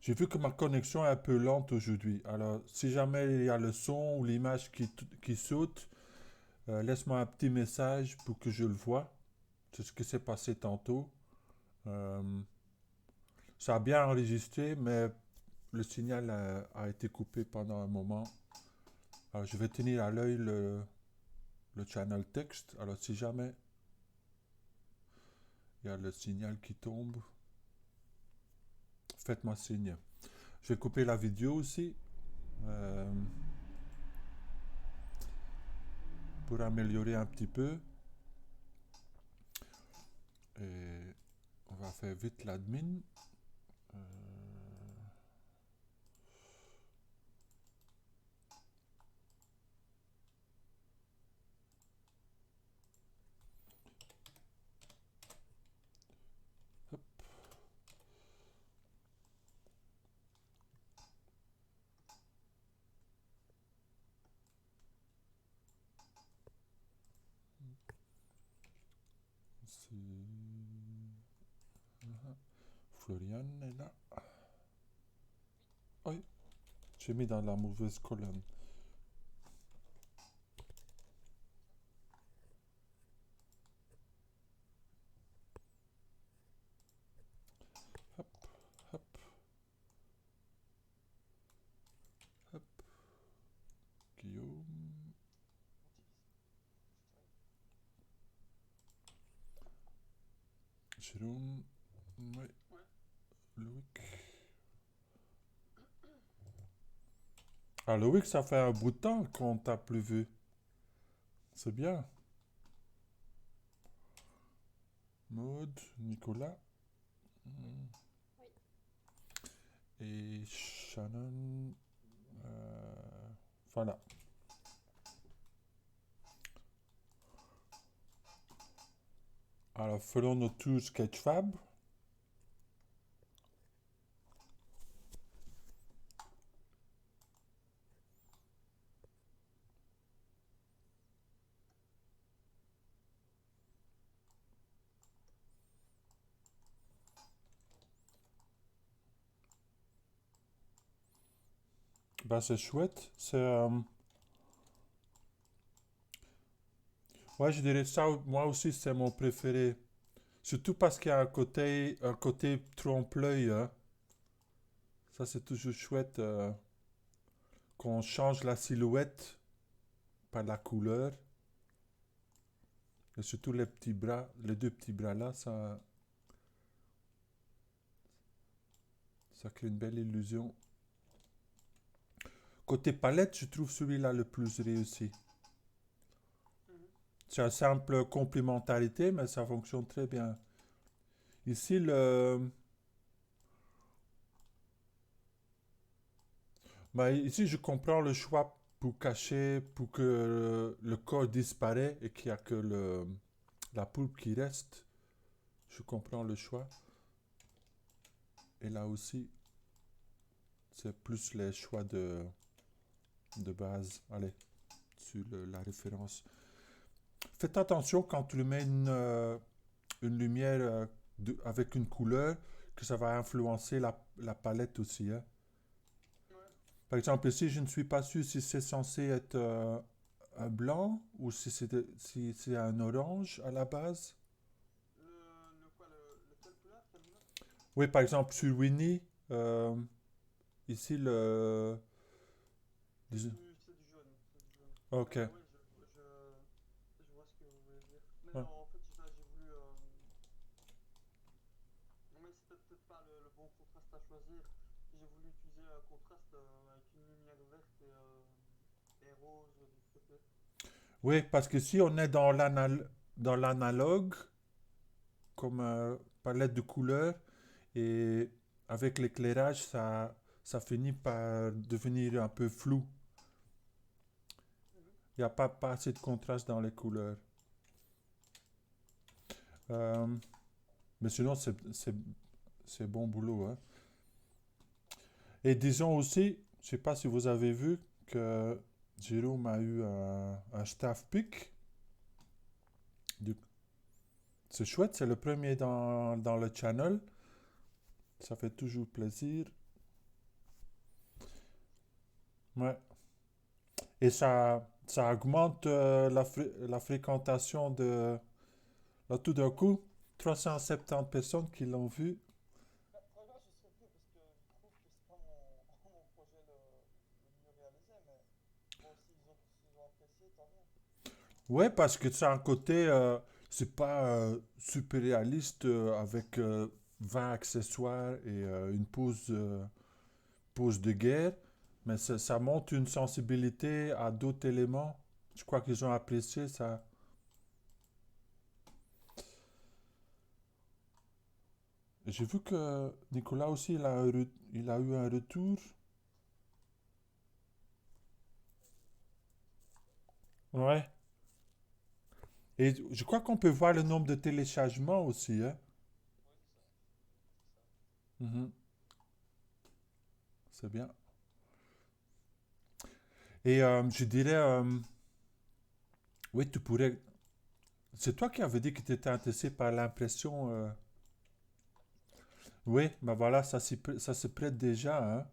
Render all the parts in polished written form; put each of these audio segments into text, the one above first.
J'ai vu que ma connexion est un peu lente aujourd'hui. Alors, si jamais il y a le son ou l'image qui saute, laisse-moi un petit message pour que je le voie. C'est ce qui s'est passé tantôt. Euh, Ça a bien enregistré, mais le signal a été coupé pendant un moment. Alors, je vais tenir à l'œil le channel texte. Alors, si jamais il y a le signal qui tombe, faites-moi signe. Je vais couper la vidéo aussi pour améliorer un petit peu. Et on va faire vite l'admin. Euh, hop. Florian est là. Oui, j'ai mis dans la mauvaise colonne. Hop, hop, hop. Guillaume. Jérôme. Oui. Loïc. Ah, Loïc, ça fait un bout de temps qu'on t'a plus vu. C'est bien. Maud, Nicolas. Et Shannon. Voilà. Alors, faisons notre tour Sketchfab. Ben, c'est chouette. Ouais, je dirais ça. Moi aussi, c'est mon préféré. Surtout parce qu'il y a un côté trompe-l'œil, hein. Ça, c'est toujours chouette qu'on change la silhouette par la couleur. Et surtout les petits bras, les deux petits bras là, ça crée une belle illusion. Côté palette, je trouve celui-là le plus réussi. C'est une simple complémentarité, mais ça fonctionne très bien. Ici, ici, je comprends le choix pour cacher, pour que le corps disparaît et qu'il n'y a que la poulpe qui reste. Je comprends le choix. Et là aussi, c'est plus les choix de base. Allez, sur la référence. Faites attention quand tu lui mets une lumière avec une couleur, que ça va influencer la palette aussi, hein. Par exemple, ici, je ne suis pas sûr si c'est censé être un blanc ou si c'est un orange à la base. Oui, par exemple, sur Winnie, ici, disons- Ok. Ouais. Oui, parce que si on est dans l'analogue, comme palette de couleurs, et avec l'éclairage, ça finit par devenir un peu flou. Il n'y a pas assez de contraste dans les couleurs. Euh, mais sinon, c'est bon boulot, hein. Et disons aussi, je ne sais pas si vous avez vu que Jérôme a eu un staff pick. Du- C'est chouette, c'est le premier dans le channel. Ça fait toujours plaisir. Ouais. Et ça augmente la fréquentation de... Là, tout d'un coup, 370 personnes qui l'ont vu. Bah, franchement, je suis surpris parce que je trouve que c'est pas mon projet le mieux réalisé, mais bon, s'ils ont apprécié, tant mieux. Ouais, parce que ça a un côté, c'est pas super réaliste avec 20 accessoires et une pose de guerre, mais ça montre une sensibilité à d'autres éléments. Je crois qu'ils ont apprécié ça. J'ai vu que Nicolas aussi, il a eu un retour. Ouais. Et je crois qu'on peut voir le nombre de téléchargements aussi, hein. Oui, c'est ça. C'est ça. Mhm. C'est bien. Et je dirais, oui, tu pourrais. C'est toi qui avais dit que tu étais intéressé par l'impression. L'artisanat. Oui, ben voilà, ça se prête déjà, hein.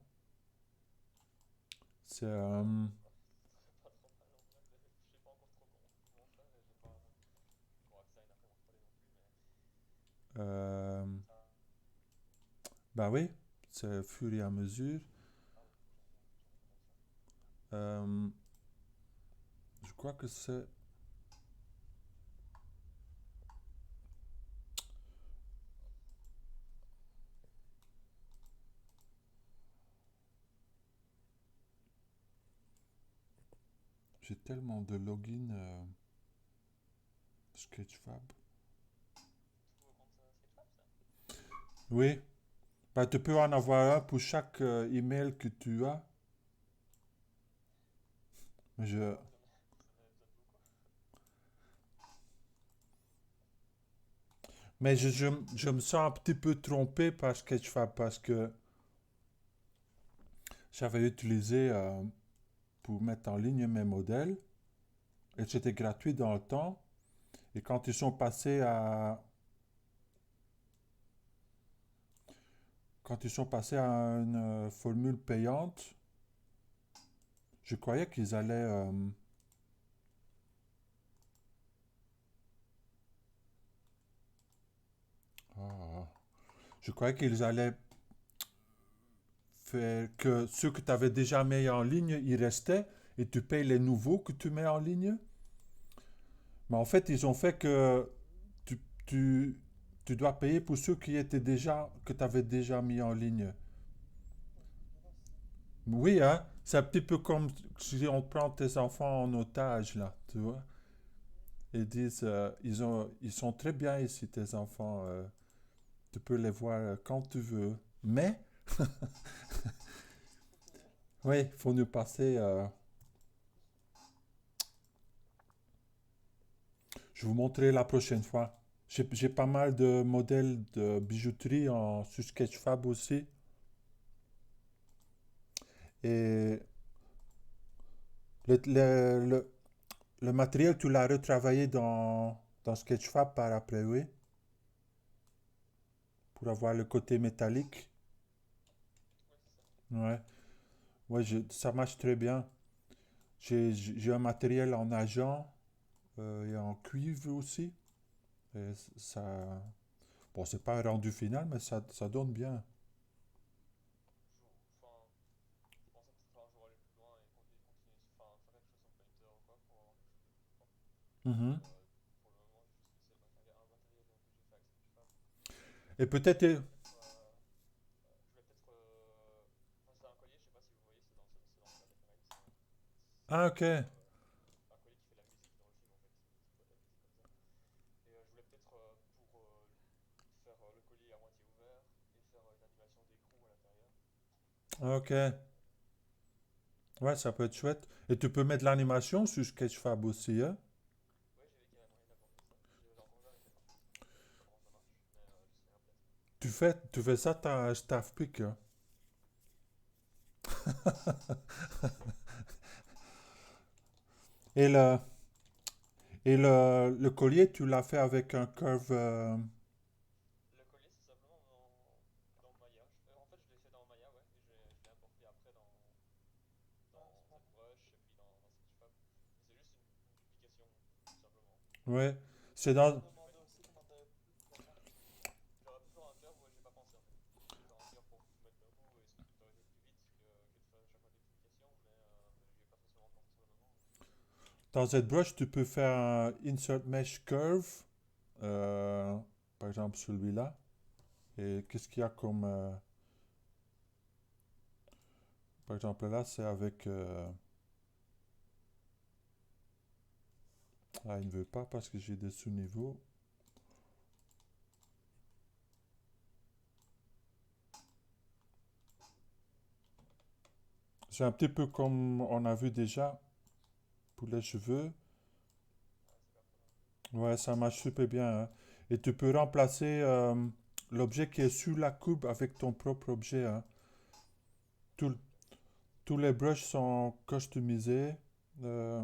C'est, Ça fait pas trop mal en vrai. Je sais pas encore trop comment faire et j'ai pas encore accès à une imprimante 3D non plus, mais euh, ça. ben oui, c'est au fur et à mesure. Ah oui, j'en ai commencé. Euh, je crois que c'est. J'ai tellement de login Sketchfab. C'est tout compte Sketchfab, ça? Oui, ben, tu peux en avoir un pour chaque email que tu as. Je, Ah, vous en avez besoin de beaucoup. mais je me sens un petit peu trompé par Sketchfab parce que j'avais utilisé pour mettre en ligne mes modèles et c'était gratuit dans le temps. Et quand ils sont passés à quand ils sont passés à une formule payante, je croyais qu'ils allaient ah, je croyais qu'ils allaient faire que ceux que tu avais déjà mis en ligne, ils restaient et tu payes les nouveaux que tu mets en ligne. Mais en fait, ils ont fait que tu, tu, tu dois payer pour ceux qui étaient déjà que tu avais déjà mis en ligne. Oh, c'est généreux ça. Oui, hein, c'est un petit peu comme si on prend tes enfants en otage là, tu vois. Mhm. Ils disent, ils sont très bien ici, tes enfants. Tu peux les voir quand tu veux. Mais, oui, il faut nous passer. Je vous montrerai la prochaine fois. J'ai pas mal de modèles de bijouterie sur Sketchfab aussi. Et le, le, le, le matériel, tu l'as retravaillé dans Sketchfab par après, oui, pour avoir le côté métallique. Oui, c'est ça. Ouais, ouais, ça marche très bien. J'ai un matériel en argent et en cuivre aussi. Et ça, bon, c'est pas un rendu final, mais ça donne bien. Enfin, je pensais peut-être un jour aller plus loin et continuer, enfin, faire quelque chose sur Painter ou quoi pour avoir quelque chose de plus propre. Mais Mhm. pour le moment, j'ai juste laissé un matériel que j'ai fait avec Sketchfab. Et Et je voulais peut-être. peut-être. Enfin, c'est un collier, je sais pas si vous voyez, c'est dans Blood and Rain. Ah, ok. Un collier qui fait la musique dans le film en fait. C'est boîte à musique comme ça. Et je voulais peut-être pour faire le collier à moitié ouvert et faire une animation d'écrou à l'intérieur. Ok. Euh, Ouais, ça peut être chouette. Et tu peux mettre l'animation sur Sketchfab aussi, hein? ouais, j'avais qu'il y avait moyen d'implémenter ça. J'ai encore jamais fait par contre. Je sais pas comment ça marche, mais j'essaierai peut-être. Tu fais ça, t'as un staff pick, hein? Et le collier, tu l'as fait avec un curve. Le collier, c'est simplement dans Maya. En fait, je l'ai fait dans Maya, ouais, et je l'ai importé après dans ZBrush et puis dans Sketchfab. C'est juste une duplication, tout simplement. Ouais. C'est Je me dans. demandais aussi comment t'avais pu faire ça. J'aurais pu faire un curve, ouais, j'ai pas pensé en fait. J'ai pu faire un curve pour tout mettre d'un coup et ça aurait été plus vite que de faire à chaque fois des duplications, mais j'y ai pas forcément pensé sur le moment. Dans ZBrush, tu peux faire un Insert Mesh Curve. euh, Par exemple, celui-là. Et qu'est-ce qu'il y a comme. Par exemple, là, c'est avec. Ah, il ne veut pas parce que j'ai des sous-niveaux. C'est un petit peu comme on a vu déjà pour les cheveux. Ouais, c'est pas mal. Ouais, ça marche super bien, hein. Et tu peux remplacer l'objet qui est sur la courbe avec ton propre objet, hein. Tout- Ok. Tous les brushes sont customisés. Euh,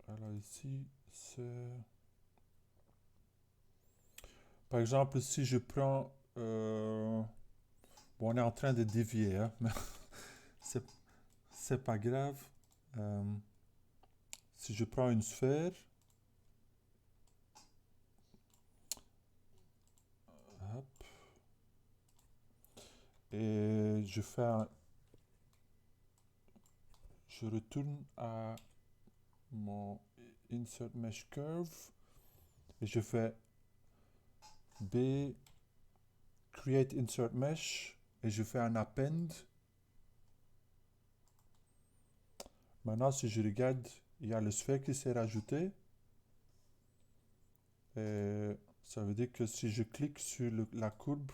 alors ici, c'est... Par exemple, si je prends... bon, on est en train de dévier, hein, mais c'est, c'est pas grave. Euh, Si je prends une sphère, hop, et je retourne à mon Insert Mesh Curve et je fais B, Create Insert Mesh et je fais un append. Maintenant, si je regarde, il y a le sphère qui s'est rajouté. Et ça veut dire que si je clique sur la courbe,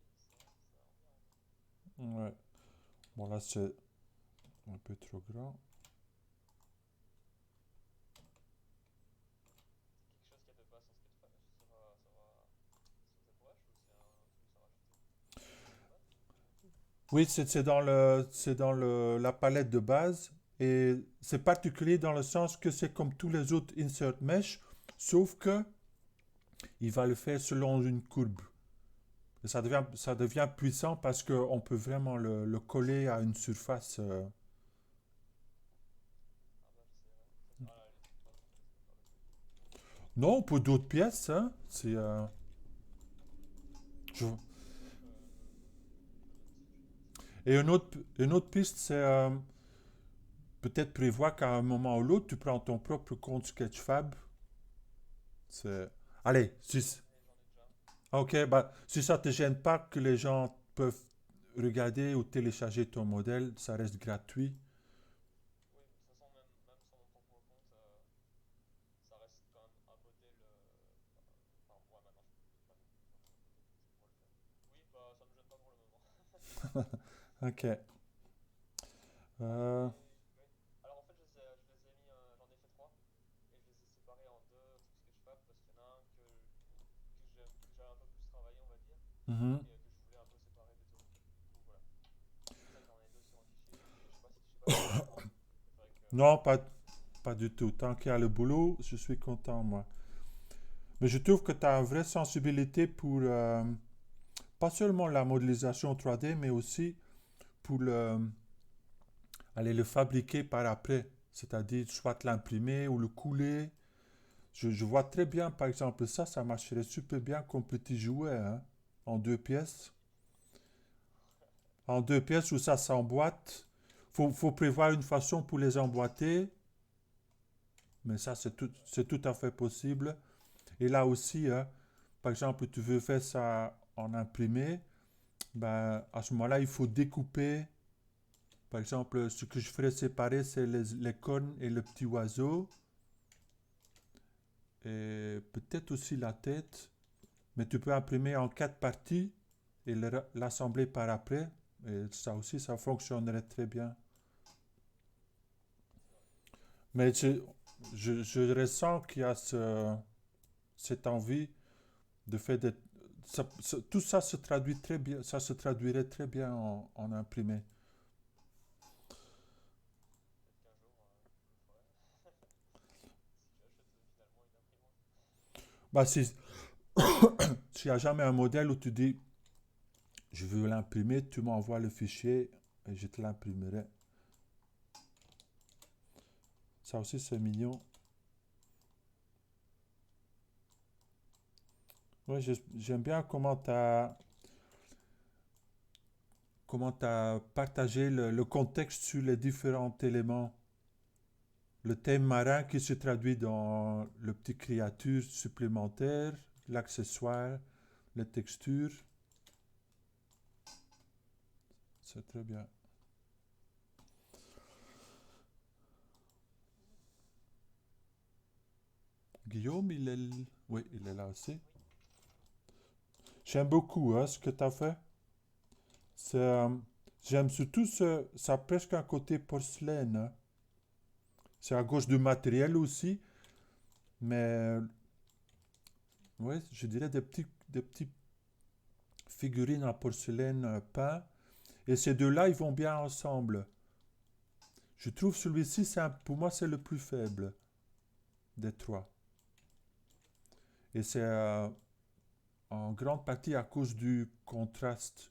Oui, ça rend bien. ouais. Bon là c'est un peu trop grand. C'est quelque chose qui n'était pas sur Sketchfab, sur ZBrush ou c'est un plus à rajouter? De base? Oui, c'est dans la palette de base et c'est particulier dans le sens que c'est comme tous les autres insert mesh, sauf que il va le faire selon une courbe. Et ça devient puissant parce qu'on peut vraiment le coller à une surface. Ah bah j'essaierai. Ça sert à la limite pas grand chose de faire le collier. Non, pour d'autres pièces, hein, c'est je- Je note, je note. Et une autre piste, c'est peut-être prévoir qu'à un moment ou l'autre, tu prends ton propre compte Sketchfab. C'est... Allez, si... Et j'en ai déjà. Ok, bah, si ça te gêne pas que les gens peuvent regarder ou télécharger ton modèle, ça reste gratuit. Oui, mais de toute façon, même sur mon propre compte, ça reste quand même un modèle. Enfin, moi maintenant, je peux pas non plus faire un modèle fixe pour le faire. Oui, bah ça me gêne pas pour le moment. Ok. Euh, Et ouais. Alors en fait, je les ai mis, j'en ai fait trois et je les ai séparés en deux trucs Sketchfab parce qu'il y en a un que j'avais un peu plus travaillé, on va dire, mhm. et que je voulais un peu séparer des autres. Du coup, voilà. C'est pour ça que j'en ai deux sur un fichier. Et je sais pas si ça te dérange. Je préférais Non, que ça reste. pas du tout. Tant qu'il y a le boulot, je suis content, moi. Mais je trouve que tu as une vraie sensibilité pour pas seulement la modélisation 3D, mais aussi pour aller le fabriquer par après. C'est-à-dire soit l'imprimer ou le couler. Je vois très bien, par exemple, ça marcherait super bien comme petit jouet, hein, en deux pièces. En deux pièces où ça s'emboîte. Faut prévoir une façon pour les emboîter, mais ça, c'est tout à fait possible. Et là aussi, hein, par exemple, tu veux faire ça en imprimé, ben, à ce moment-là, il faut découper. Par exemple, ce que je ferais séparer, c'est les cônes et le petit oiseau. Et peut-être aussi la tête. Mais tu peux imprimer en quatre parties et l'assembler par après. Et ça aussi, ça fonctionnerait très bien. C'est vrai. Mais je ressens qu'il y a cette envie de faire des... tout ça se traduit très bien, ça se traduirait très bien en imprimé. Peut-être qu'un jour, je le ferai. Si j'achète finalement une imprimante. Bah, s'il n'y a jamais un modèle où tu dis, je veux l'imprimer, tu m'envoies le fichier et je te l'imprimerai. Ça aussi, c'est mignon. Ouais, j'aime bien comment tu as partagé le contexte sur les différents éléments. Le thème marin qui se traduit dans le petit créature supplémentaire, l'accessoire, les textures. C'est très bien. Guillaume, oui, il est là aussi. J'aime beaucoup ce que tu as fait. C'est, j'aime surtout ça a presque un côté porcelaine, hein. C'est à gauche du matériel aussi, mais ouais, je dirais des petits figurines en porcelaine peint. Et ces deux-là, ils vont bien ensemble. Je trouve celui-ci, pour moi, c'est le plus faible des trois. Et c'est en grande partie à cause du contraste.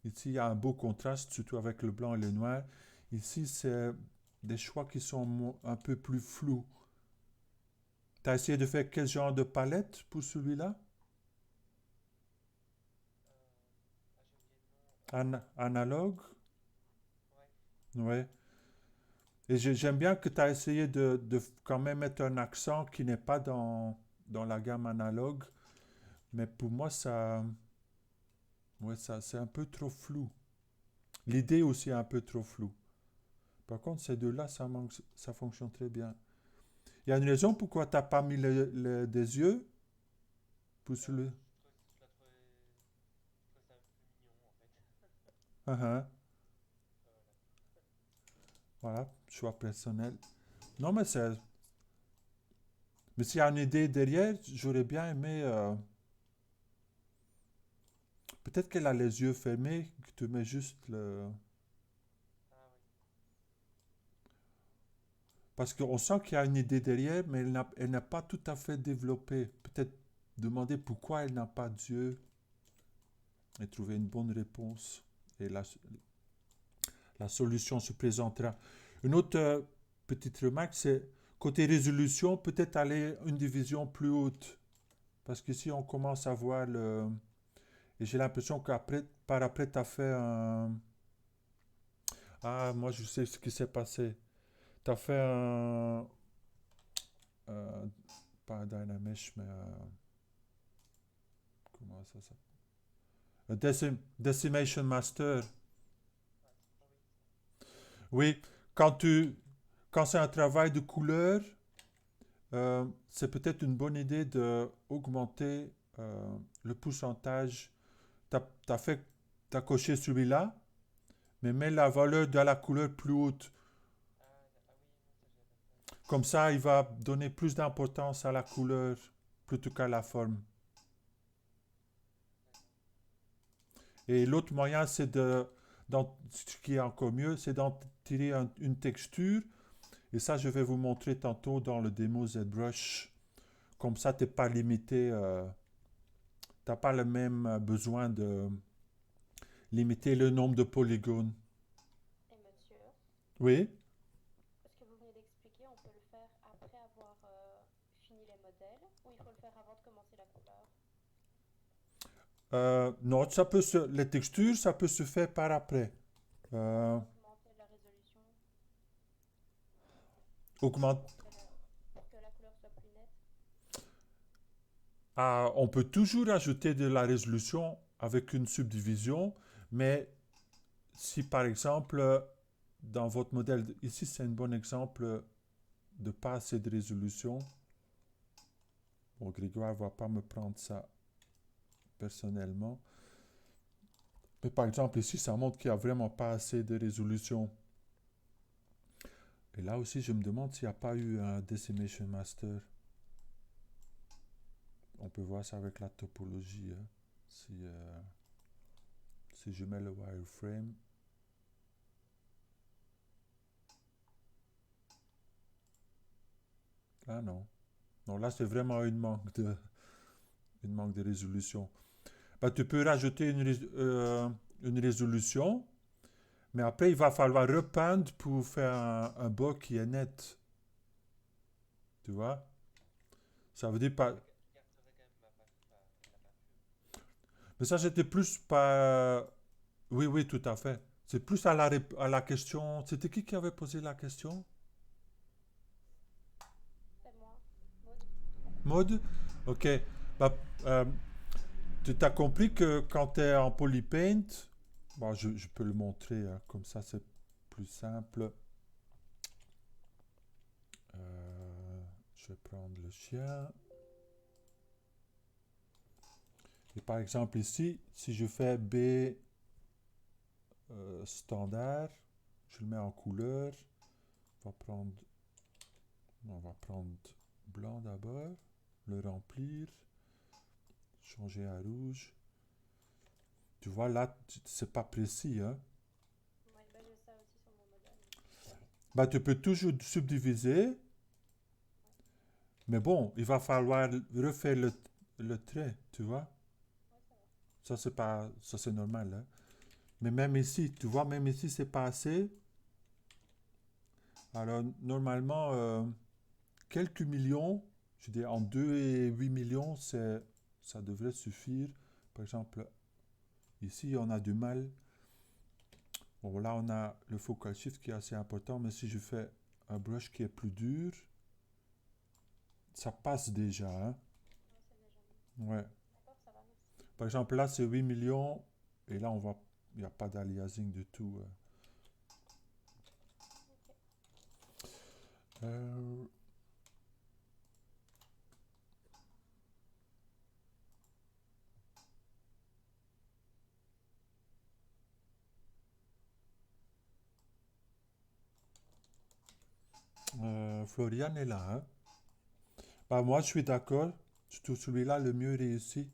Ici, il y a un beau contraste, surtout avec le blanc et le noir. Ici, c'est des choix qui sont un peu plus flous. Tu as essayé de faire quel genre de palette pour celui-là? J'ai oublié le nom. Analogue? Ouais. Ouais. Et j'aime bien que tu as essayé de quand même mettre un accent qui n'est pas dans la gamme analogue. Mais pour moi, ouais, ça, c'est un peu trop flou. L'idée aussi est un peu trop floue. Par contre, ces deux-là, ça fonctionne très bien. Il y a une raison pourquoi tu n'as pas mis des yeux pour celui. Je trouvais ça un peu mignon en fait. Uh-huh. Voilà. Voilà, choix personnel. Non, mais s'il y a une idée derrière, j'aurais bien aimé. Peut-être qu'elle a les yeux fermés, que tu mets juste le. Ah oui. Parce qu'on sent qu'il y a une idée derrière, mais elle n'a pas tout à fait développé. Peut-être demander pourquoi elle n'a pas d'yeux et trouver une bonne réponse. Et la solution se présentera. Une autre petite remarque, c'est côté résolution, peut-être aller une division plus haute. Parce qu'ici, on commence à voir le. Et j'ai l'impression qu'après, par après, tu as fait un. Ah, moi, je sais ce qui s'est passé. Tu as fait un. euh, Pas un Dynamesh, mais. Comment ça s'appelle? Un Decimation Master. Ah, oui. Oui, quand tu. Quand c'est un travail de couleur, c'est peut-être une bonne idée d'augmenter le pourcentage. T'as coché celui-là, mais mets la valeur de la couleur plus haute. Ah oui, non, ça j'avais pas fait. Comme ça, il va donner plus d'importance à la couleur plutôt qu'à la forme. D'accord. Et l'autre moyen, ce qui est encore mieux, c'est d'en tirer une texture. Et ça, je vais vous montrer tantôt dans le démo ZBrush. Comme ça, tu n'es pas limité. Tu n'as pas le même besoin de limiter le nombre de polygones. Et monsieur, Oui. ce que vous venez d'expliquer, on peut le faire après avoir fini les modèles ou il faut le faire avant de commencer la couleur? Non, les textures, ça peut se faire par après. Pour Euh, augmenter la résolution, augmente. pour que la couleur soit plus nette. Ah, on peut toujours ajouter de la résolution avec une subdivision, mais si par exemple, dans votre modèle, ici c'est un bon exemple de pas assez de résolution. Bon, Grégoire ne va pas me prendre ça personnellement. Mais par exemple, ici, ça montre qu'il n'y a vraiment pas assez de résolution. Et là aussi, je me demande s'il n'y a pas eu un Decimation Master. On peut voir ça avec la topologie, hein. Si je mets le wireframe. Ah non. Non, là, c'est vraiment une manque de résolution. bah, tu peux rajouter une résolution, mais après, il va falloir repeindre pour faire un bas qui est net. Tu vois? Ça veut dire pas. Je garderai quand même la peinture. Mais ça, c'était plus pas. Oui, oui, tout à fait. C'est plus à la question. C'était qui avait posé la question? C'est moi, Maud. Mode? Ok. Bah, euh, tu as compris que quand tu es en polypaint, bon, je peux le montrer, hein, comme ça c'est plus simple. Je vais prendre le chien. Et par exemple ici, si je fais B standard, je le mets en couleur. On va prendre blanc d'abord, le remplir, changer à rouge. Tu vois là, c'est pas précis, hein. Ouais, bah, j'ai ça aussi sur mon modèle. Bah, tu peux toujours subdiviser, mais bon, il va falloir refaire le trait, tu vois. Ouais, ça va. Ça, c'est pas, ça, c'est normal, hein. Mais même ici, tu vois, même ici, c'est pas assez. Alors, normalement, quelques millions, je dis en 2 et 8 millions, ça devrait suffire. Par exemple, ici, on a du mal. Bon, là, on a le focal shift qui est assez important, mais si je fais un brush qui est plus dur, ça passe déjà, hein. Ouais, c'est déjà mieux. Ouais. D'accord, ça va, merci. Par exemple, là, c'est 8 millions, et là, il n'y a pas d'aliasing du tout. Ok. Euh, Florian est là, hein. Bah, moi, je suis d'accord. Surtout celui-là, le mieux réussi.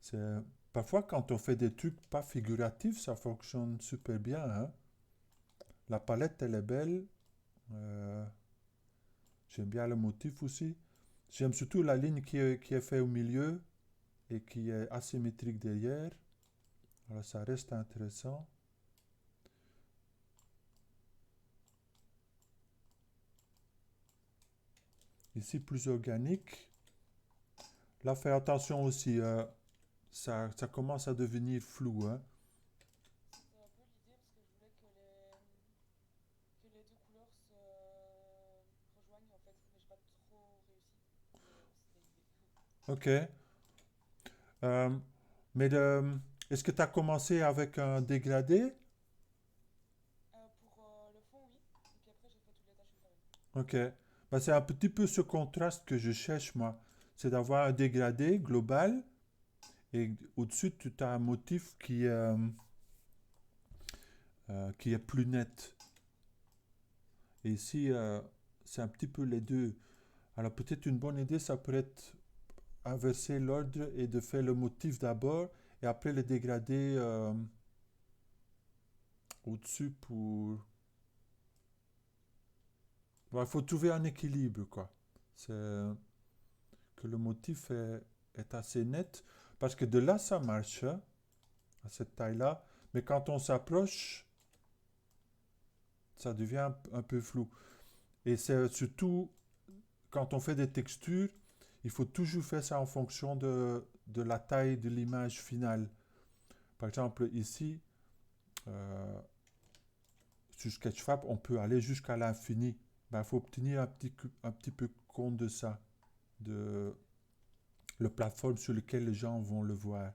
C'est, parfois, quand on fait des trucs pas figuratifs, ça fonctionne super bien, hein. La palette, elle est belle. Euh, J'aime bien le motif aussi. J'aime surtout la ligne qui est faite au milieu et qui est asymétrique derrière. Alors, ça reste intéressant. Ici, plus organique. Là, fais attention aussi. Ça commence à devenir flou, hein. C'était un peu l'idée parce que je voulais que les deux couleurs se rejoignent en fait, mais j'ai pas trop réussi. Mais c'était l'idée. Ok. Euh, mais est-ce que tu as commencé avec un dégradé? Pour le fond, oui. Et puis après, j'ai fait toutes les tâches ultérieures. Ok. Bah, c'est un petit peu ce contraste que je cherche, moi. C'est d'avoir un dégradé global et au-dessus, tu as un motif qui est plus net. Et ici, c'est un petit peu les deux. Alors peut-être une bonne idée, ça pourrait être inverser l'ordre et de faire le motif d'abord et après le dégradé au-dessus pour... Bon, il faut trouver un équilibre, quoi. C'est que le motif est assez net parce que de là, ça marche, hein, à cette taille-là. Mais quand on s'approche, ça devient un peu flou. Et c'est surtout quand on fait des textures, il faut toujours faire ça en fonction de la taille de l'image finale. Par exemple, ici, euh, sur Sketchfab, on peut aller jusqu'à l'infini. Ben, il faut obtenir un petit peu compte de ça, de la plateforme sur laquelle les gens vont le voir.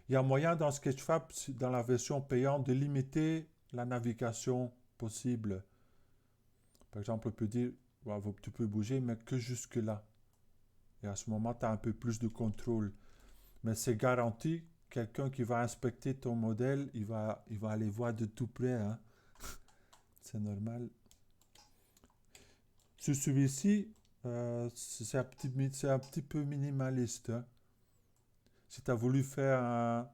Il y a moyen dans Sketchfab, dans la version payante, de limiter la navigation possible. Par exemple, on peut dire, ouais, tu peux bouger, mais que jusque-là. Et à ce moment, tu as un peu plus de contrôle. Mais c'est garanti, quelqu'un qui va inspecter ton modèle, il va aller voir de tout près, hein. C'est normal. Sur celui-ci, c'est un petit peu minimaliste, hein. Si tu as voulu faire un...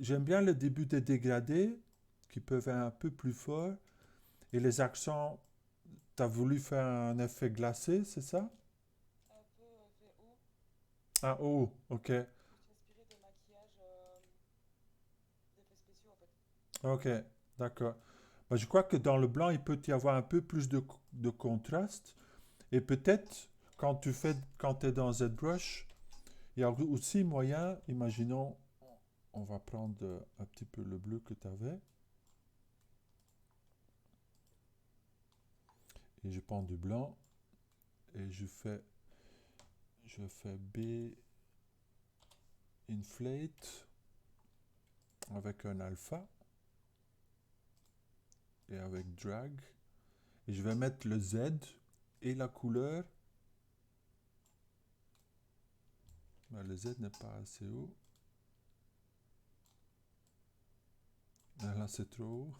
J'aime bien le début des dégradés, qui peuvent être un peu plus forts. Et les accents, tu as voulu faire un effet glacé, c'est ça? Un peu fait haut. Ah, oh, ok. Je me suis inspirée de maquillage Ok, d'accord. Bah, je crois que dans le blanc, il peut y avoir un peu plus de contraste. Et peut-être, quand tu es dans ZBrush, il y a aussi moyen, imaginons, on va prendre un petit peu le bleu que tu avais. Et je prends du blanc. Et je fais B inflate avec un alpha et avec drag. Et je vais mettre le Z et la couleur. Ben, le Z n'est pas assez haut. Là, c'est trop haut.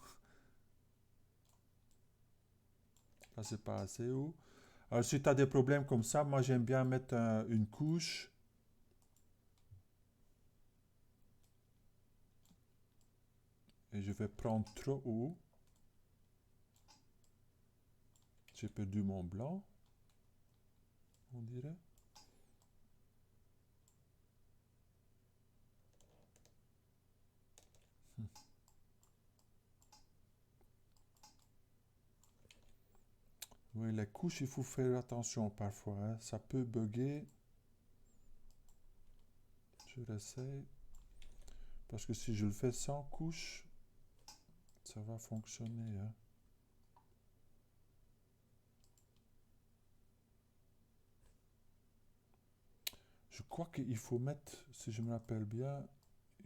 Là, c'est pas assez haut. Alors, si tu as des problèmes comme ça, moi, j'aime bien mettre une couche. Et je vais prendre trop haut. J'ai perdu mon blanc, on dirait. Oui, les couches, il faut faire attention parfois, hein. Ça peut bugger. Je réessaye. Parce que si je le fais sans couche, ça va fonctionner, hein. Je crois qu'il faut mettre, si je me rappelle bien,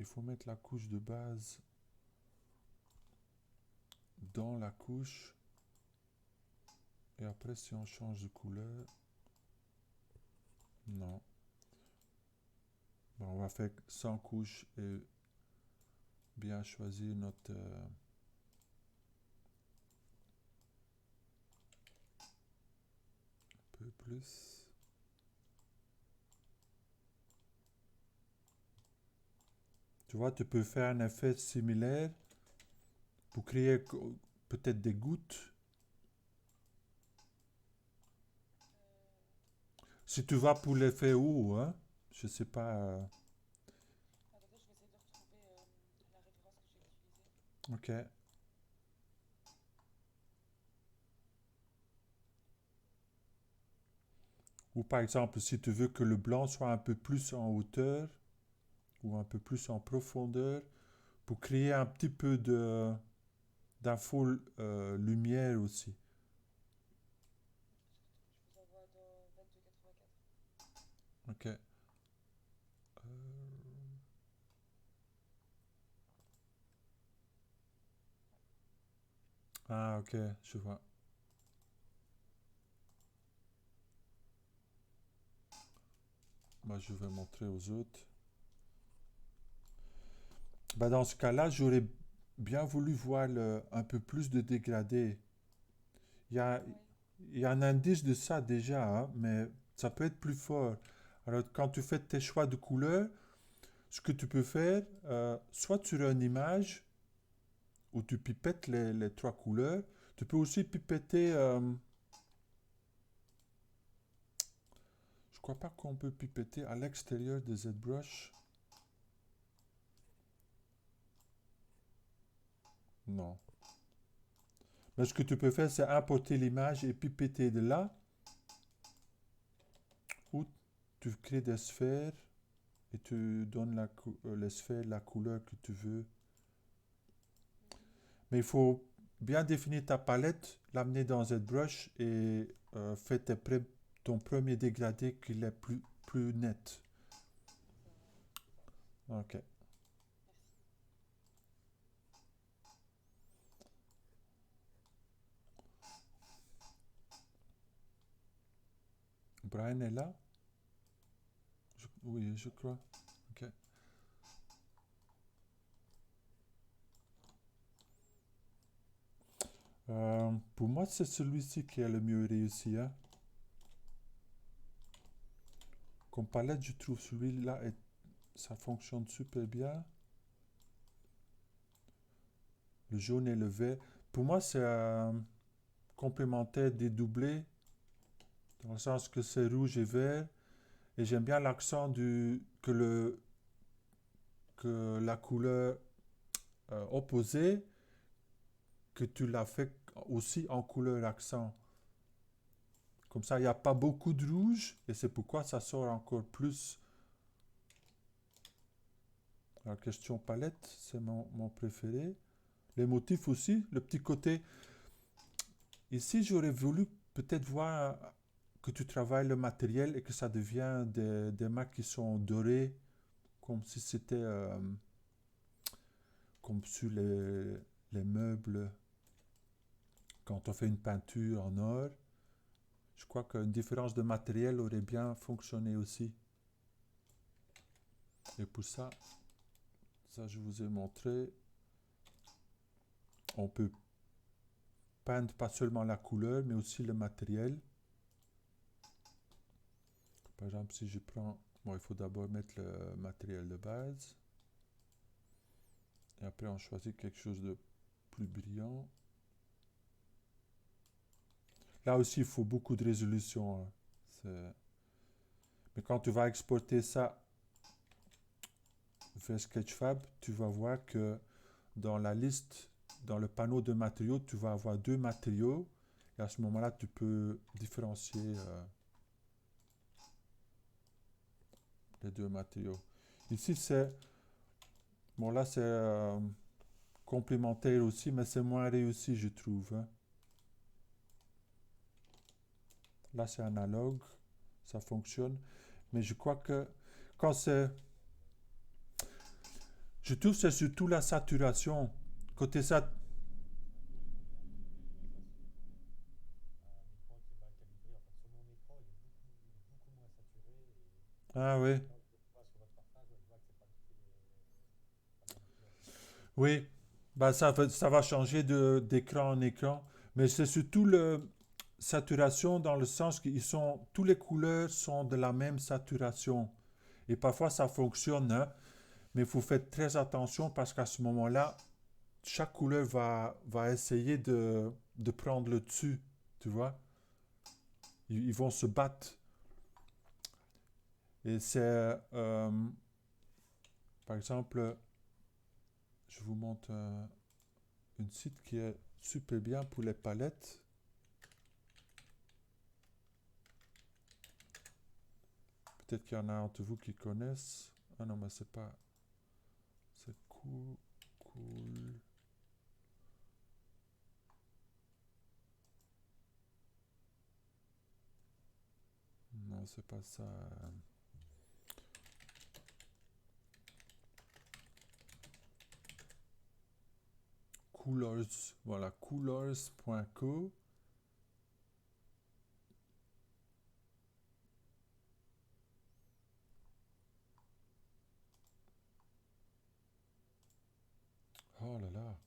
il faut mettre la couche de base dans la couche. Et après, si on change de couleur, non. Bon, on va faire sans couche et bien choisir notre un peu plus. Tu vois, tu peux faire un effet similaire pour créer peut-être des gouttes. Si tu vas pour l'effet haut, hein, je sais pas. Attendez, je vais essayer de retrouver la référence que j'ai utilisée. Ok. Ou par exemple, si tu veux que le blanc soit un peu plus en hauteur ou un peu plus en profondeur, pour créer un petit peu d'info lumière aussi. Je vous envoie dans 2284. Ok. Ah, ok, je vois. Moi, je vais montrer aux autres. Bah, dans ce cas-là, j'aurais bien voulu voir un peu plus de dégradé. Il y a, Oui. il y a un indice de ça déjà, hein, mais ça peut être plus fort. Alors, quand tu fais tes choix de couleurs, ce que tu peux faire, soit sur une image où tu pipettes les trois couleurs, tu peux aussi pipetter. Je crois pas qu'on peut pipetter à l'extérieur de ZBrush. Non. Mais ce que tu peux faire, c'est importer l'image et pipetter de là, ou tu crées des sphères et tu donnes les sphères la couleur que tu veux. Mais il faut bien définir ta palette, l'amener dans ZBrush et faire ton premier dégradé qu'il est plus net. Ça va. Ok. Merci. Brian est là? Oui, je crois. Ok. Pour moi, c'est celui-ci qui est le mieux réussi, hein. Comme palette, je trouve celui-là, ça fonctionne super bien. Le jaune et le vert. Pour moi, c'est complémentaire des doublés, dans le sens que c'est rouge et vert. Et j'aime bien l'accent que la couleur opposée que tu l'as fait aussi en couleur accent. Comme ça, il n'y a pas beaucoup de rouge et c'est pourquoi ça sort encore plus. La question palette, c'est mon préféré. Les motifs aussi, le petit côté. Ici, j'aurais voulu peut-être voir que tu travailles le matériel et que ça devient des marques qui sont dorées, comme si c'était comme sur les meubles quand on fait une peinture en or. Je crois qu'une différence de matériel aurait bien fonctionné aussi. Et pour ça, je vous ai montré, on peut peindre pas seulement la couleur, mais aussi le matériel. Par exemple, si je prends... Bon, il faut d'abord mettre le matériel de base. Et après, on choisit quelque chose de plus brillant. Là aussi, il faut beaucoup de résolution. Hein. Mais quand tu vas exporter ça vers Sketchfab, tu vas voir que dans la liste, dans le panneau de matériaux, tu vas avoir 2 matériaux. Et à ce moment-là, tu peux différencier les 2 matériaux. Ici, c'est... Bon, là, c'est complémentaire aussi, mais c'est moins réussi, je trouve. Hein. Là, c'est analogue. Ça fonctionne. Mais je crois que quand c'est... Je trouve que c'est surtout la saturation. Côté ça... Ah oui. Oui. Bah, ça va changer d'écran en écran. Mais c'est surtout le saturation dans le sens qu'ils sont... Tous les couleurs sont de la même saturation. Et parfois, ça fonctionne, hein, mais il faut faire très attention parce qu'à ce moment-là, chaque couleur va essayer de prendre le dessus, tu vois. Ils vont se battre. Et c'est, par exemple, je vous montre une site qui est super bien pour les palettes. Peut-être qu'il y en a entre vous qui connaissent. Ah non, mais c'est pas... C'est cool. Non, c'est pas ça. Coolors. Voilà, coolors.co. Oh là là.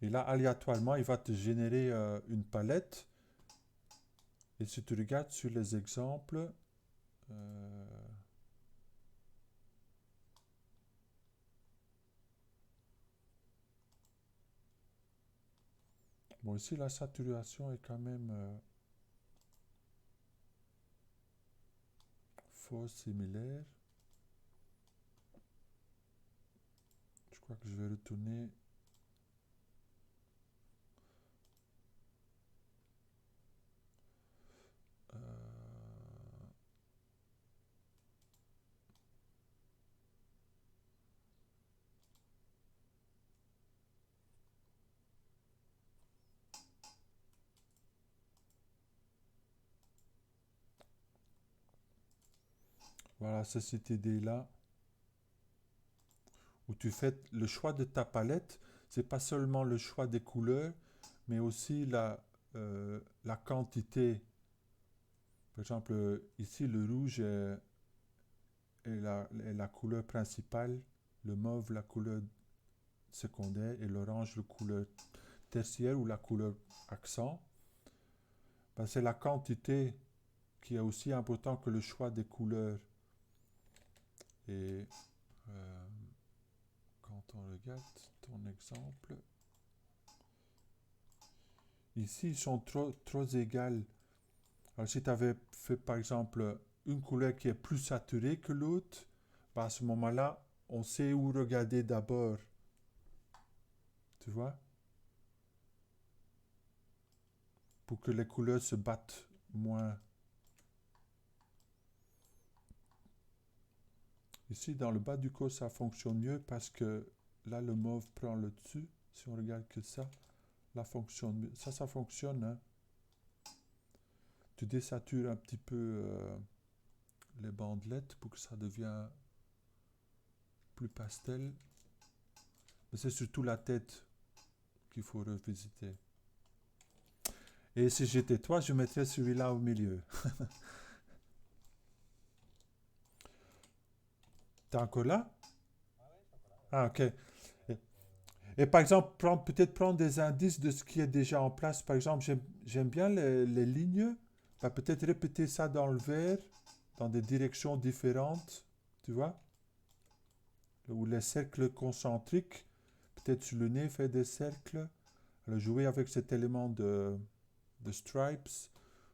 Et là, aléatoirement, il va te générer une palette. Et si tu regardes sur les exemples, bon, ici, la saturation est quand même fort similaire. Je crois que je vais retourner. Euh, Voilà, c'est cette idée-là. Où tu fais le choix de ta palette. C'est pas seulement le choix des couleurs, mais aussi la quantité. Par exemple, ici, le rouge est la couleur principale, le mauve, la couleur secondaire, et l'orange, la couleur tertiaire ou la couleur accent. Ben, c'est la quantité qui est aussi important que le choix des couleurs. Et quand on regarde ton exemple, ici, ils sont trop égales. Alors, si tu avais fait, par exemple, une couleur qui est plus saturée que l'autre, bah, à ce moment-là, on sait où regarder d'abord. Tu vois? Pour que les couleurs se battent moins. Ici, dans le bas du corps, ça fonctionne mieux parce que là, le mauve prend le dessus. Si on regarde que ça, là, fonctionne mieux. Ça fonctionne, hein. Tu désatures un petit peu les bandelettes pour que ça devienne plus pastel. Mais c'est surtout la tête qu'il faut revisiter. Et si j'étais toi, je mettrais celui-là au milieu. T'es encore là? Ah, ok. Et par exemple, peut-être prendre des indices de ce qui est déjà en place. Par exemple, j'aime bien les lignes. Bah, peut-être répéter ça dans le vert, dans des directions différentes. Tu vois? Ou les cercles concentriques. Peut-être sur le nez, faire des cercles. Alors, jouer avec cet élément de stripes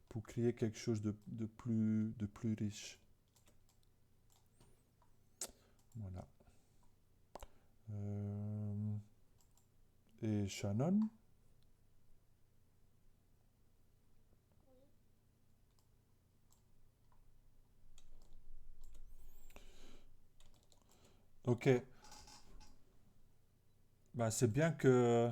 pour créer quelque chose de plus riche. Voilà. Et Shannon? Ok. Bah, c'est bien que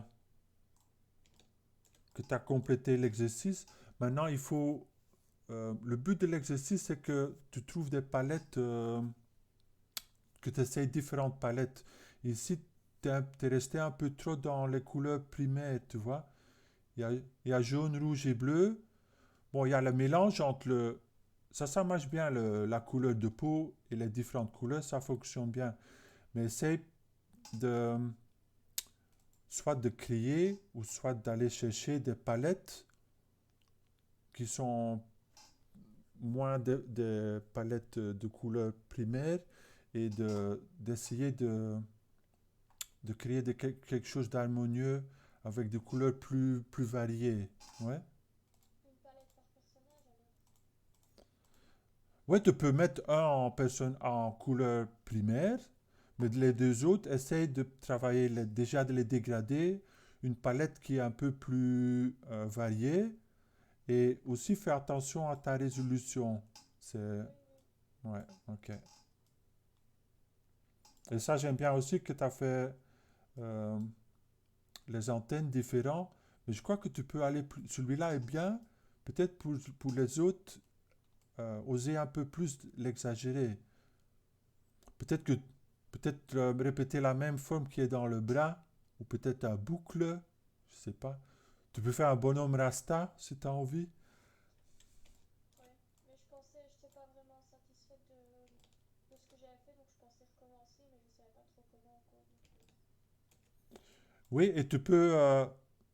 tu as complété l'exercice. Maintenant, le but de l'exercice, c'est que tu trouves des palettes, que tu essayes différentes palettes. Ici, tu es resté un peu trop dans les couleurs primaires, tu vois. Il y a jaune, rouge et bleu. Bon, il y a le mélange entre le... Ça marche bien, la couleur de peau et les différentes couleurs, ça fonctionne bien. Mais essaye de... soit de créer ou soit d'aller chercher des palettes qui sont moins des palettes de couleurs primaires et d'essayer de créer quelque chose d'harmonieux avec des couleurs plus variées. Ouais. Une palette par personnage alors. Ouais, tu peux mettre un en couleur primaire, mais les deux autres, essaye de travailler déjà de les dégrader, une palette qui est un peu plus variée, et aussi fais attention à ta résolution. C'est... Ouais, ok. Et ça, j'aime bien aussi que tu as fait euh, les antennes différentes, mais je crois que tu peux aller plus... Celui-là est bien, peut-être pour les autres, oser un peu plus l'exagérer. Peut-être que peut-être répéter la même forme qui est dans le bras, ou peut-être un boucle, je sais pas. Tu peux faire un bonhomme rasta si tu as envie. Ouais, mais j'étais pas vraiment satisfaite de ce que j'avais fait, donc je pensais recommencer, mais je savais pas trop comment encore. Oui, et tu peux,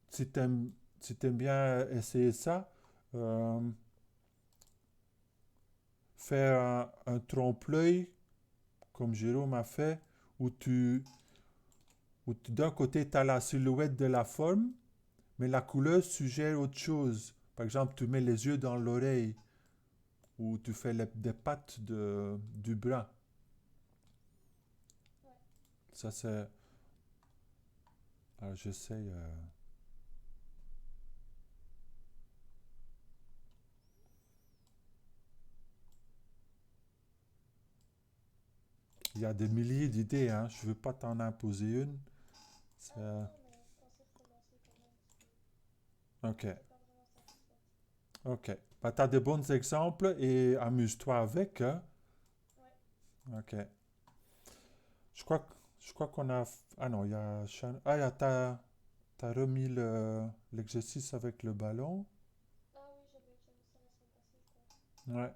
si tu aimes, si t'aimes bien essayer ça, euh, faire un trompe-l'œil, comme Jérôme a fait, où d'un côté, tu as la silhouette de la forme, mais la couleur suggère autre chose. Par exemple, tu mets les yeux dans l'oreille, ou tu fais des pattes du bras. Ouais. Ça, c'est... Alors, j'essaye... Il y a des milliers d'idées, hein. Je ne veux pas t'en imposer une. C'est, Ah non, non, mais je pensais recommencer quand même, parce que ok, j'étais pas vraiment satisfaite. ok. Bah, tu as de bons exemples et amuse-toi avec, hein. Ouais. Ok. Je crois qu'on a... Ah non, il y a... Ah, t'as remis l'exercice avec le ballon. Ah oui, j'avais déjà vu ça la semaine passée, je crois. Ouais.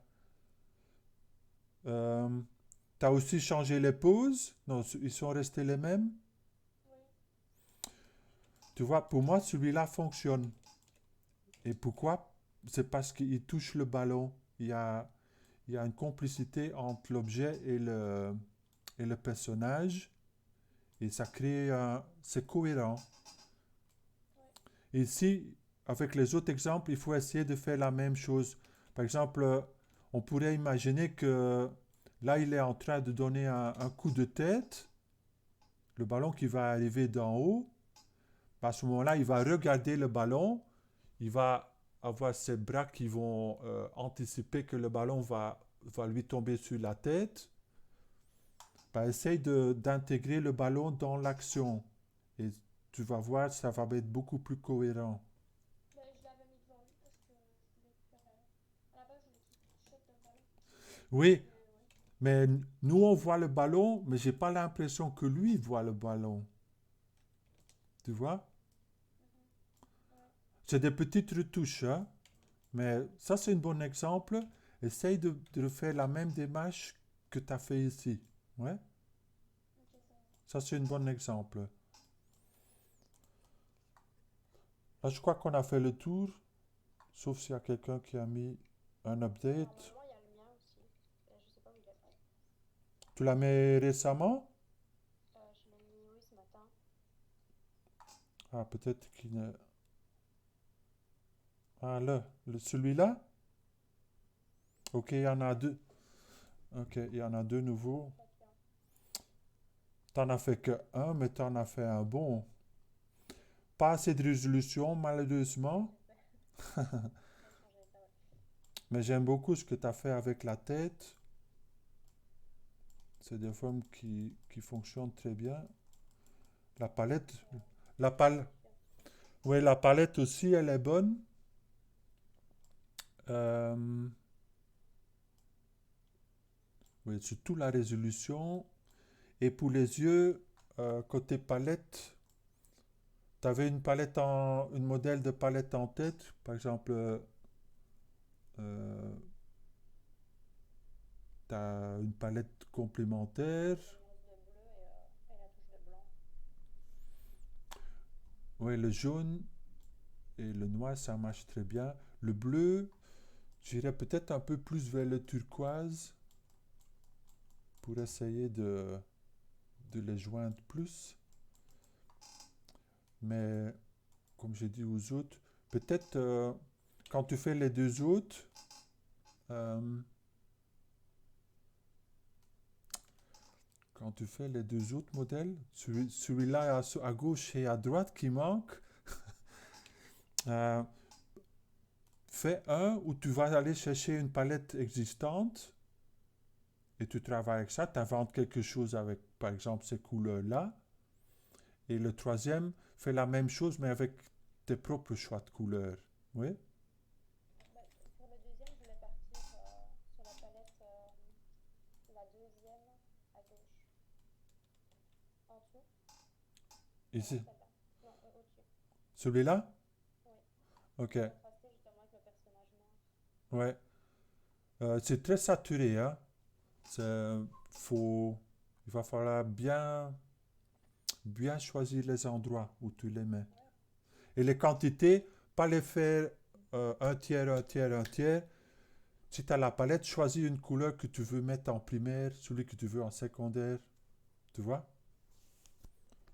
Euh, T'as aussi changé les poses. Non, ils sont restés les mêmes. Oui. Tu vois, pour moi, celui-là fonctionne. Et pourquoi? C'est parce qu'il touche le ballon. Il y a une complicité entre l'objet et le personnage. Et ça crée un... C'est cohérent. Ouais. Et ici, avec les autres exemples, il faut essayer de faire la même chose. Par exemple, on pourrait imaginer que là, il est en train de donner un coup de tête, le ballon qui va arriver d'en haut. À ce moment-là, il va regarder le ballon, il va avoir ses bras qui vont anticiper que le ballon va lui tomber sur la tête. Bah, essaye d'intégrer le ballon dans l'action. Et tu vas voir, ça va être beaucoup plus cohérent. Ben, je l'avais mis devant lui parce que je voulais faire. À la base, je voulais qu'il shot le ballon. Oui, Mais ouais. mais nous, on voit le ballon, mais j'ai pas l'impression que lui voit le ballon. Tu vois? Ouais. C'est des petites retouches, hein? Mais ça, c'est un bon exemple. Essaye de faire la même démarche que tu as fait ici. Ouais? Ok, ça va. Ça, c'est un bon exemple. Là, je crois qu'on a fait le tour, sauf s'il y a quelqu'un qui a mis un update. Normalement, il y a le mien aussi. Je sais pas où il est. Tu l'as mis récemment? Je l'ai mis, oui, ce matin. Ah, peut-être qu'il ne... Ah, là, celui-là? Ok, il y en a deux. Ok, il y en a deux nouveaux. Pas bien. T'en as fait que un, mais t'en as fait un bon. Pas assez de résolution, malheureusement. Ça changeait pas. Mais j'aime beaucoup ce que tu as fait avec la tête. C'est des formes qui fonctionnent très bien. La palette. La pal Oui, la palette aussi, elle est bonne. Euh, oui, surtout la résolution. Et pour les yeux, côté palette, tu avais une modèle de palette en tête. Par exemple, tu as une palette complémentaire. Le bleu et la touche de blanc. Oui, le jaune et le noir, ça marche très bien. Le bleu, j'irais peut-être un peu plus vers le turquoise pour essayer de les joindre plus. Mais comme j'ai dit aux autres, peut-être quand tu fais les deux autres, euh, quand tu fais les deux autres modèles, celui-là à gauche et à droite qui manque, euh, fais un où tu vas aller chercher une palette existante et tu travailles avec ça, tu inventes quelque chose avec, par exemple, ces couleurs-là. Et le troisième, fais la même chose, mais avec tes propres choix de couleurs. Oui? Bah, pour le deuxième, je voulais partir sur la palette, la deuxième à gauche. En dessous. Ici. Celle-là. Non, au-dessus. Celui-là? Oui. Ok. Contraster justement avec le personnage noir. Ouais. C'est très saturé, hein? Il va falloir bien choisir les endroits où tu les mets. Et les quantités, pas les faire un tiers, un tiers, un tiers. Si tu as la palette, choisis une couleur que tu veux mettre en primaire, celui que tu veux en secondaire. Tu vois?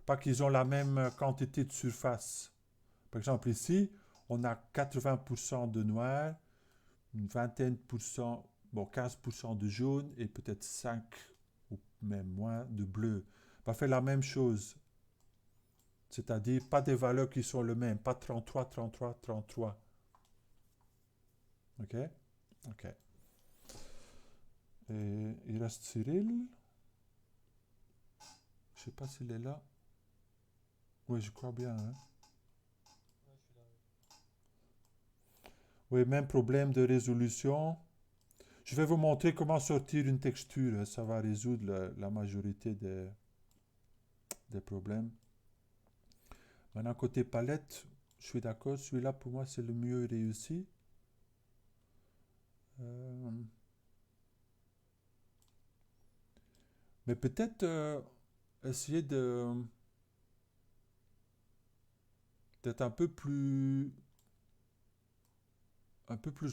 Pas qu'ils ont la même quantité de surface. Par exemple, ici, on a 80% de noir, une vingtaine pour cent, bon, 15% de jaune et peut-être 5 ou même moins de bleu. On va faire la même chose. C'est-à-dire pas des valeurs qui sont les mêmes, pas 33, 33, 33. Ok? Ok. Et il reste Cyril. Je sais pas s'il est là. Oui, je crois bien. Hein? Ouais, je suis là. Oui, même problème de résolution. Je vais vous montrer comment sortir une texture. Ça va résoudre la majorité des problèmes. Maintenant, côté palette, je suis d'accord. Celui-là, pour moi, c'est le mieux réussi. Euh, mais peut-être essayer d'être un peu plus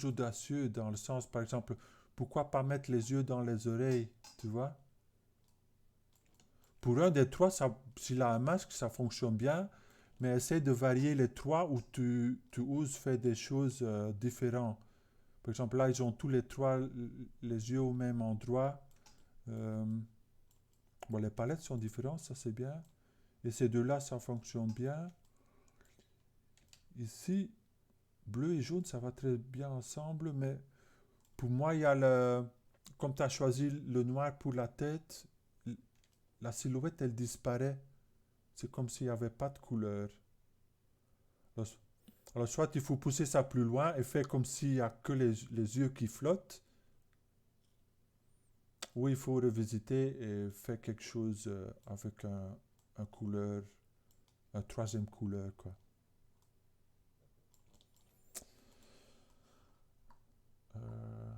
audacieux dans le sens, par exemple, pourquoi pas mettre les yeux dans les oreilles, tu vois? Pour un des trois, s'il a un masque, ça fonctionne bien, mais essaie de varier les trois où tu oses faire des choses différentes. Par exemple, là, ils ont tous les trois les yeux au même endroit. Euh, bon, les palettes sont différentes, ça c'est bien. Et ces deux-là, ça fonctionne bien. Ici, bleu et jaune, ça va très bien ensemble, mais pour moi, il y a le... Comme tu as choisi le noir pour la tête, la silhouette, elle disparaît. C'est comme s'il n'y avait pas de couleur. Alors, alors, soit il faut pousser ça plus loin et faire comme s'il n'y a que les yeux qui flottent, ou il faut revisiter et faire quelque chose avec un couleur, un troisième couleur, quoi. Euh,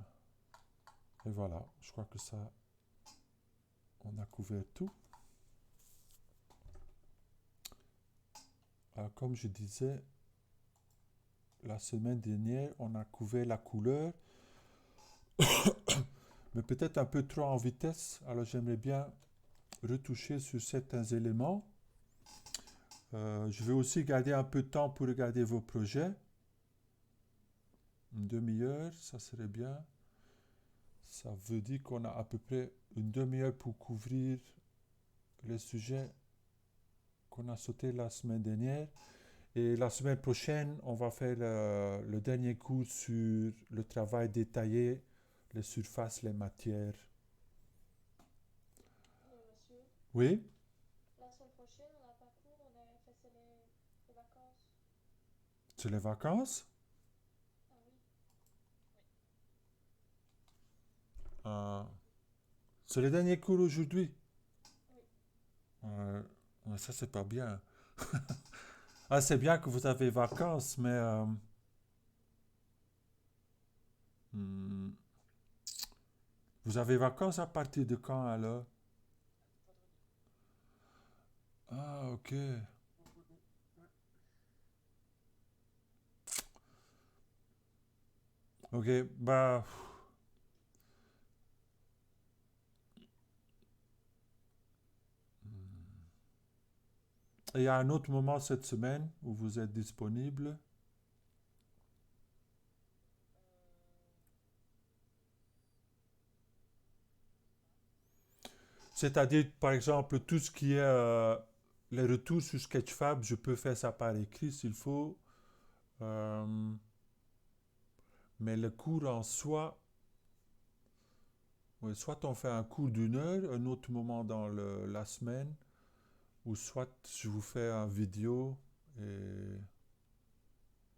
et voilà, je crois que ça, on a couvert tout. Alors, comme je disais, la semaine dernière, on a couvert la couleur, mais peut-être un peu trop en vitesse. Alors, j'aimerais bien retoucher sur certains éléments. Je vais aussi garder un peu de temps pour regarder vos projets. Une demi-heure, ça serait bien. Ça veut dire qu'on a à peu près une demi-heure pour couvrir les sujets qu'on a sauté la semaine dernière. Et la semaine prochaine, on va faire le dernier cours sur le travail détaillé, les surfaces, les matières. Monsieur, Oui, la semaine prochaine, on n'a pas cours, on est fait c'est les vacances. c'est les vacances. Ah oui. Euh, c'est le dernier cours aujourd'hui. Oui. Ça, c'est pas bien. Ah, c'est bien que vous avez vacances, mais hmm, vous avez vacances à partir de quand alors? Ah, ok. Ok, bah. Il y a un autre moment cette semaine où vous êtes disponible. C'est-à-dire, par exemple, tout ce qui est les retours sur Sketchfab, je peux faire ça par écrit s'il faut. Euh, mais le cours en soi, ouais, soit on fait un cours d'une heure, un autre moment dans la semaine, ou soit je vous fais un vidéo et...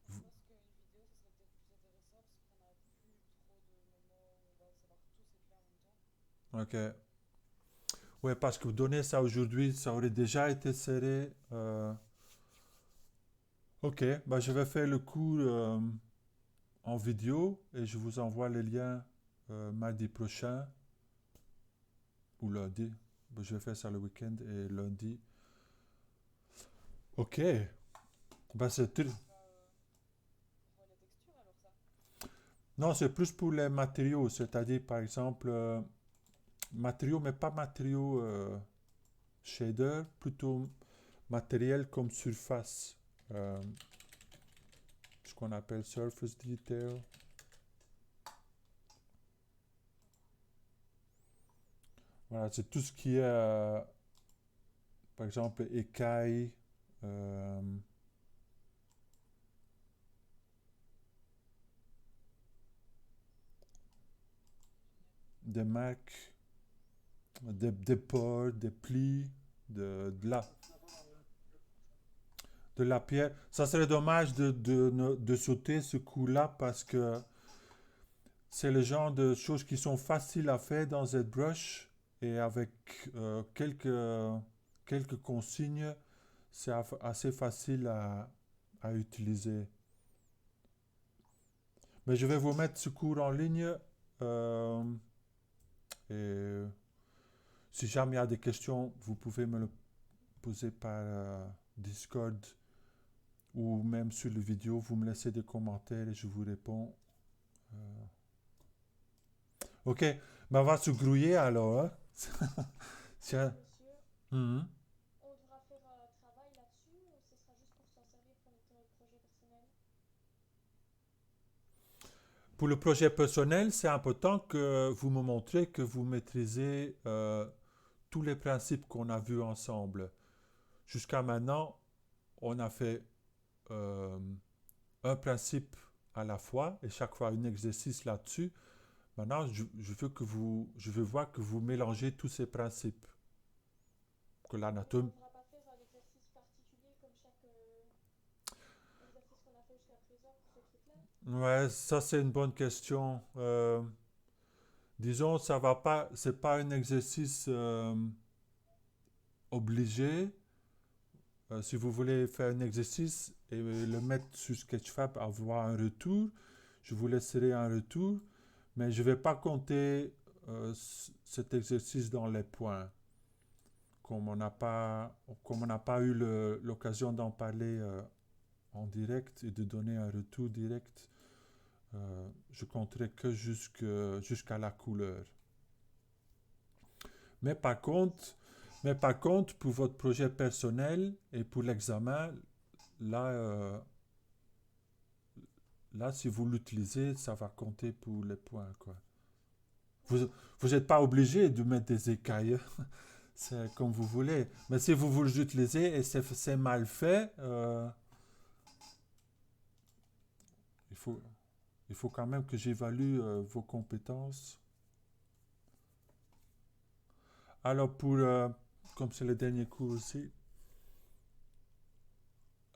Je vous- pense qu'une vidéo, ça serait peut-être plus intéressant parce qu'on n'a plus trop de moments où on va savoir tous écrire en même temps. Ok. Ouais, parce que vous donnez ça aujourd'hui, ça aurait déjà été serré. Ok, bah je vais faire le cours en vidéo et je vous envoie les liens mardi prochain ou lundi. Bah, je vais faire ça le week-end et lundi. Ok, bah c'est C'est tr- pas pour les textures alors ça. Non, c'est plus pour les matériaux, c'est-à-dire par exemple matériaux, mais pas matériaux shader, plutôt matériel comme surface. Euh, Ce qu'on appelle surface detail. Voilà, c'est tout ce qui est, par exemple, écailles, euh, des marques, des ports, des plis, de la pierre. Ça serait dommage de sauter ce coup-là parce que c'est le genre de choses qui sont faciles à faire dans ZBrush et avec quelques consignes, c'est assez facile à utiliser. Mais je vais vous mettre ce cours en ligne euh, et si jamais il y a des questions, vous pouvez me le poser par Discord ou même sur le vidéo, vous me laissez des commentaires et je vous réponds. Euh, Ok, ben on va se grouiller alors. Hein. Tiens. Monsieur, Mhm. on devra faire un travail là-dessus ou ce sera juste pour s'en servir pour notre projet personnel? Pour le projet personnel, c'est important que vous me montrez que vous maîtrisez tous les principes qu'on a vus ensemble. Jusqu'à maintenant, on a fait euh, un principe à la fois et chaque fois un exercice là-dessus. Maintenant, je veux voir que vous mélangez tous ces principes. Que On l'anatomie. ne pourra pas faire l'exercice particulier comme chaque exercice qu'on a fait jusqu'à présent pour ces trucs-là. Ouais, ça c'est une bonne question. Disons, ça va pas, c'est pas un exercice obligé. Si vous voulez faire un exercice et le mettre sur Sketchfab, avoir un retour, je vous laisserai un retour, mais je ne vais pas compter cet exercice dans les points. Comme on n'a pas eu l'occasion d'en parler en direct et de donner un retour direct, je compterai que jusqu'à la couleur. Mais par contre, pour votre projet personnel et pour l'examen, là, là, si vous l'utilisez, ça va compter pour les points, quoi. Vous n'êtes pas obligé de mettre des écailles, c'est comme vous voulez. Mais si vous l'utilisez et c'est mal fait, il faut, il faut quand même que j'évalue vos compétences. Alors comme c'est le dernier cours aussi,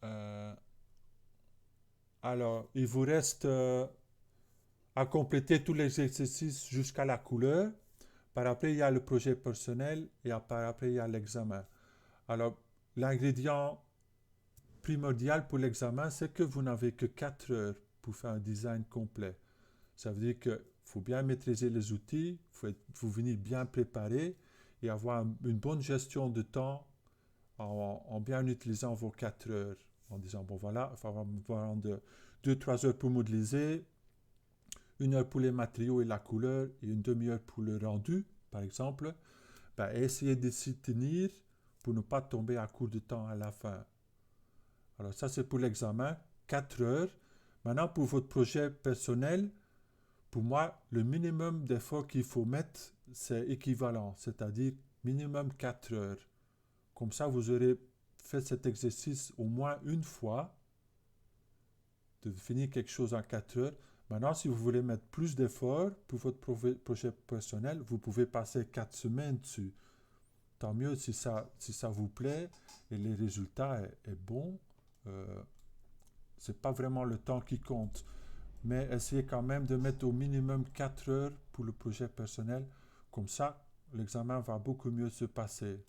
euh, alors il vous reste à compléter tous les exercices jusqu'à la couleur. Par après, il y a le projet personnel et par après, il y a l'examen. Alors, l'ingrédient primordial pour l'examen, c'est que vous n'avez que 4 heures pour faire un design complet. Ça veut dire qu'il faut bien maîtriser les outils, il faut venir bien préparer et avoir une bonne gestion de temps en bien utilisant vos 4 heures. En disant, bon voilà, il va avoir 2-3 heures pour modéliser, 1 heure pour les matériaux et la couleur et une demi-heure pour le rendu, par exemple. Ben, essayez de s'y tenir pour ne pas tomber à court de temps à la fin. Alors ça, c'est pour l'examen, 4 heures. Maintenant, pour votre projet personnel, pour moi, le minimum d'effort qu'il faut mettre, c'est équivalent, c'est-à-dire minimum 4 heures. Comme ça, vous aurez fait cet exercice au moins une fois, de finir quelque chose en 4 heures. Maintenant, si vous voulez mettre plus d'efforts pour votre projet personnel, vous pouvez passer 4 semaines dessus. Tant mieux si ça vous plaît et les résultats est bon. C'est pas vraiment le temps qui compte. Mais essayez quand même de mettre au minimum 4 heures pour le projet personnel. Comme ça, l'examen va beaucoup mieux se passer.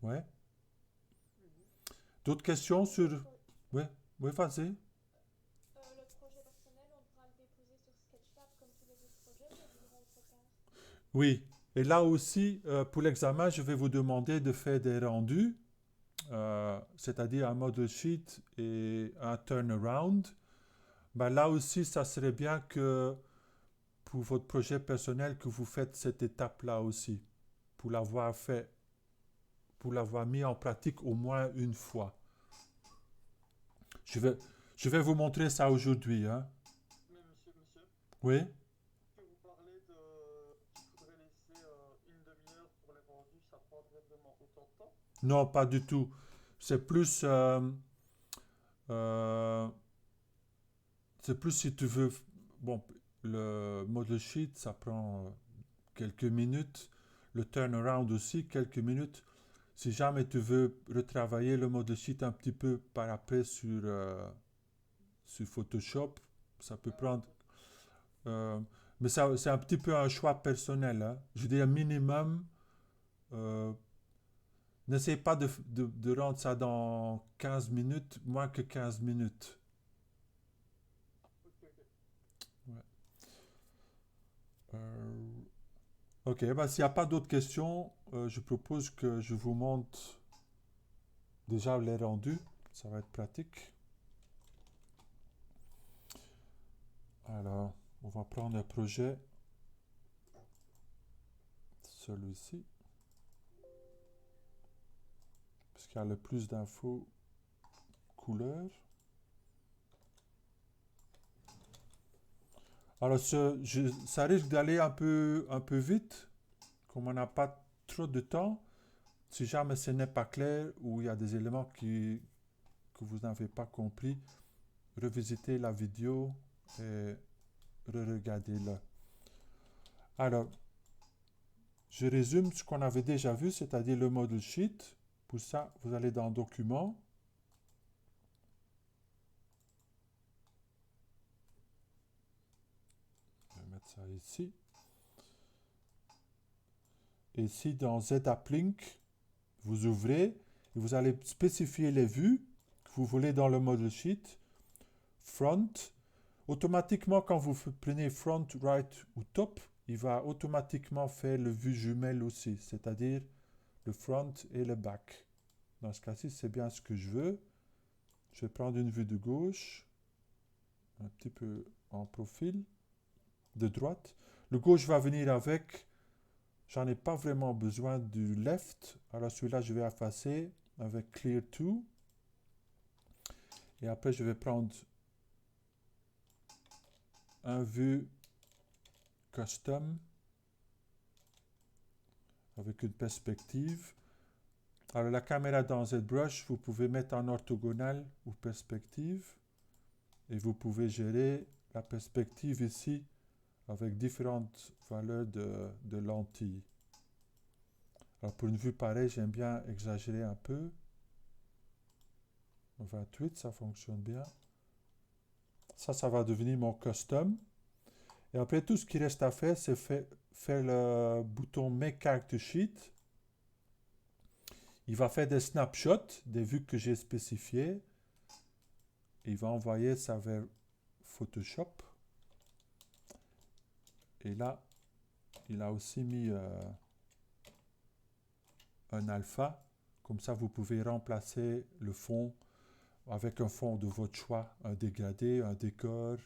Ouais. D'autres questions sur... Oui, oui, vas-y. Le projet personnel, on pourra le déposer sur Sketchfab comme tous les autres projets, ou il devra autre part. Oui. Et là aussi, pour l'examen, je vais vous demander de faire des rendus, c'est-à-dire un model sheet et un turnaround. Ben là aussi, ça serait bien que pour votre projet personnel, que vous faites cette étape-là aussi, pour l'avoir fait, pour l'avoir mis en pratique au moins une fois. Je vais vous montrer ça aujourd'hui. Hein. Mais monsieur, Oui? que vous parlez de qu'il faudrait laisser une demi-heure pour les rendus, ça prendrait vraiment autant de temps? Non, pas du tout. C'est plus, euh, c'est plus si tu veux. Bon, le model sheet, ça prend quelques minutes. Le turnaround aussi, quelques minutes. Si jamais tu veux retravailler le model sheet un petit peu par après sur Photoshop, ça peut prendre. euh, mais ça, c'est un petit peu un choix personnel. Hein. Je dis un minimum. euh, N'essayez pas de rendre ça dans 15 minutes, moins que 15 minutes. Ok, ok. Ouais. Euh, ok, bah, s'il n'y a pas d'autres questions, je propose que je vous montre déjà les rendus. Ça va être pratique. Alors, on va prendre un projet, celui-ci, parce qu'il y a le plus d'infos couleurs. Alors, ça risque d'aller un peu vite, comme on n'a pas trop de temps. Si jamais ce n'est pas clair ou il y a des éléments que vous n'avez pas compris, revisitez la vidéo et re-regardez-la. Alors, je résume ce qu'on avait déjà vu, c'est-à-dire le model sheet. Pour ça, vous allez dans Documents. Je vais mettre ça ici. Et ici, dans Z-Uplink, vous ouvrez et vous allez spécifier les vues que vous voulez dans le model sheet. Front. Automatiquement, quand vous prenez front, right ou top, il va automatiquement faire le vue jumelle aussi, c'est-à-dire le front et le back. Dans ce cas-ci, c'est bien ce que je veux. Je vais prendre une vue de gauche, un petit peu en profil, de droite. Le gauche va venir avec, j'en ai pas vraiment besoin du left, alors celui-là je vais effacer avec Clear To. Et après je vais prendre un vue custom avec une perspective. Alors la caméra dans ZBrush, vous pouvez mettre en orthogonale ou perspective et vous pouvez gérer la perspective ici avec différentes valeurs de lentilles. Alors pour une vue pareille, j'aime bien exagérer un peu. 28, ça fonctionne bien. Ça va devenir mon custom. Et après, tout ce qui reste à faire, c'est faire le bouton Make Character Sheet. Il va faire des snapshots des vues que j'ai spécifiées. Il va envoyer ça vers Photoshop. Et là, il a aussi mis un alpha. Comme ça, vous pouvez remplacer le fond avec un fond de votre choix. Un dégradé, un décor,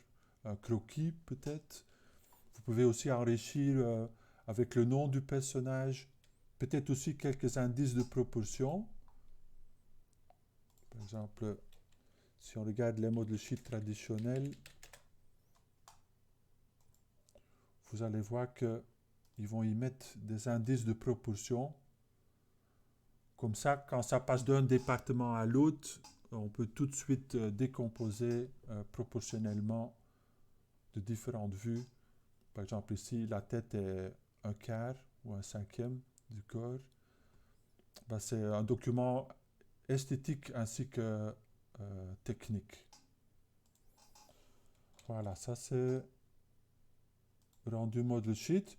un croquis peut-être. Vous pouvez aussi enrichir avec le nom du personnage. Peut-être aussi quelques indices de proportion. Par exemple, si on regarde les model sheets traditionnels, vous allez voir qu'ils vont y mettre des indices de proportion. Comme ça, quand ça passe d'un département à l'autre, on peut tout de suite décomposer proportionnellement de différentes vues. Par exemple, ici, la tête est un quart ou un cinquième du corps. Ben, c'est un document esthétique ainsi que technique. Voilà, ça c'est rendu model sheet.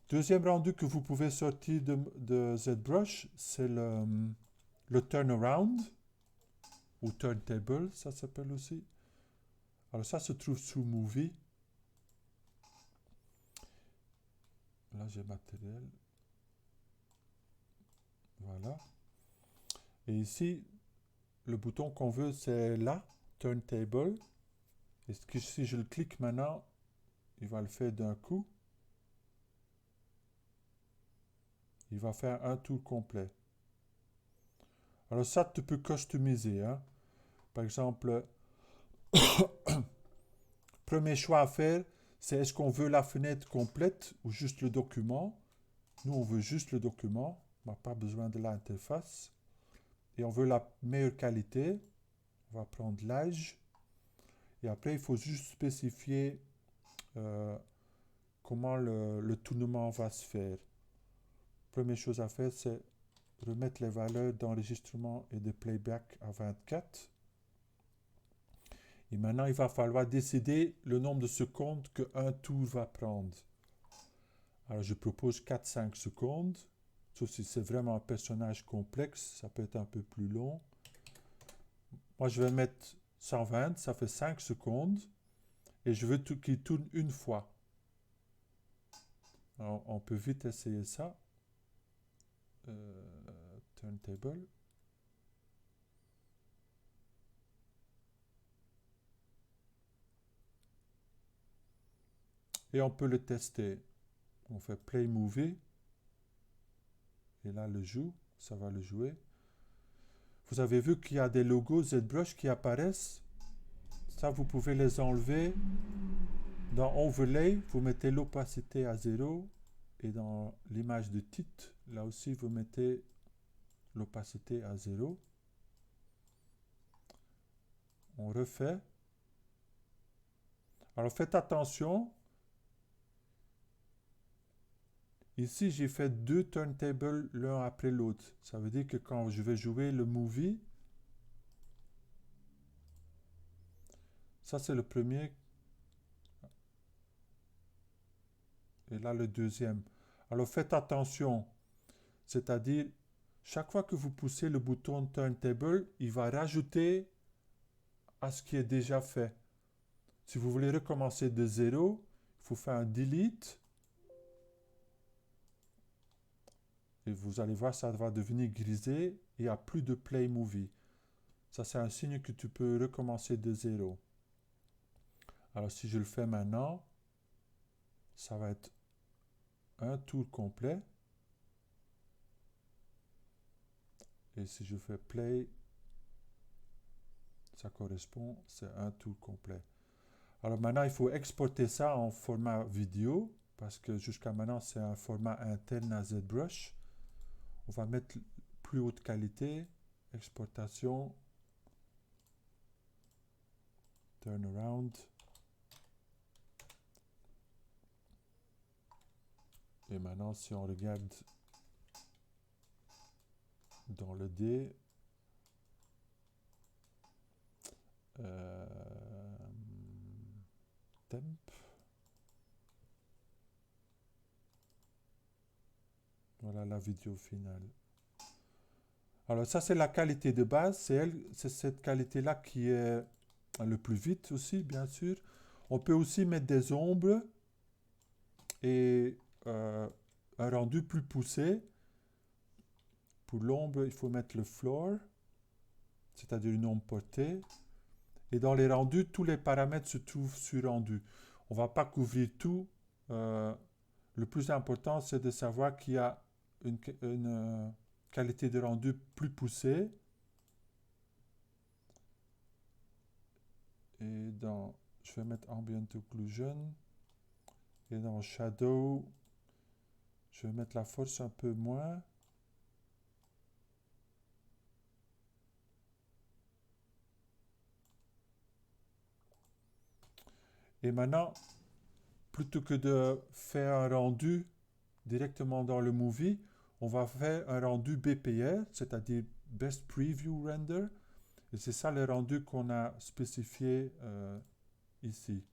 Deuxième rendu que vous pouvez sortir de ZBrush, c'est le turnaround ou turntable, ça s'appelle aussi. Alors ça se trouve sous Movie. Là j'ai matériel. Voilà. Et ici, le bouton qu'on veut, c'est là, turntable. Et si je le clique maintenant, il va le faire d'un coup. Il va faire un tour complet. Alors ça, tu peux customiser. Hein. Par exemple, premier choix à faire, c'est est-ce qu'on veut la fenêtre complète ou juste le document. Nous, on veut juste le document. On n'a pas besoin de l'interface. Et on veut la meilleure qualité. On va prendre l'âge. Et après, il faut juste spécifier comment le tournement va se faire. Première chose à faire, c'est remettre les valeurs d'enregistrement et de playback à 24. Et maintenant, il va falloir décider le nombre de secondes qu'un tour va prendre. Alors, je propose 4-5 secondes. Sauf si c'est vraiment un personnage complexe, ça peut être un peu plus long. Moi, je vais mettre 120, ça fait 5 secondes. Et je veux qu'il tourne une fois. Alors, on peut vite essayer ça. Turntable. Et on peut le tester. On fait Play Movie. Et là, le joue. Ça va le jouer. Vous avez vu qu'il y a des logos ZBrush qui apparaissent. Ça, vous pouvez les enlever. Dans Overlay, vous mettez l'opacité à 0. Et dans l'image de titre, là aussi, vous mettez l'opacité à 0. On refait. Alors faites attention. Ici, j'ai fait 2 turntables l'un après l'autre. Ça veut dire que quand je vais jouer le movie, ça c'est le premier. Et là, le deuxième. Alors faites attention. C'est-à-dire, chaque fois que vous poussez le bouton turntable, il va rajouter à ce qui est déjà fait. Si vous voulez recommencer de 0, il faut faire un delete. Et vous allez voir, ça va devenir grisé. Et il n'y a plus de play movie. Ça, c'est un signe que tu peux recommencer de 0. Alors, si je le fais maintenant, ça va être un tour complet. Et si je fais play, ça correspond, c'est un tour complet. Alors maintenant, il faut exporter ça en format vidéo, parce que jusqu'à maintenant, c'est un format interne à ZBrush. On va mettre plus haute qualité, exportation, turnaround. Et maintenant, si on regarde dans le D, temp, voilà la vidéo finale. Alors ça, c'est la qualité de base. C'est cette qualité-là qui est le plus vite aussi, bien sûr. On peut aussi mettre des ombres et un rendu plus poussé. Pour l'ombre, il faut mettre le floor, c'est-à-dire une ombre portée. Et dans les rendus, tous les paramètres se trouvent sur rendu. On ne va pas couvrir tout. Le plus important, c'est de savoir qu'il y a une qualité de rendu plus poussée. Et je vais mettre Ambient Occlusion. Et dans Shadow, je vais mettre la force un peu moins. Et maintenant, plutôt que de faire un rendu directement dans le movie, on va faire un rendu BPR, c'est-à-dire Best Preview Render. Et c'est ça le rendu qu'on a spécifié ici.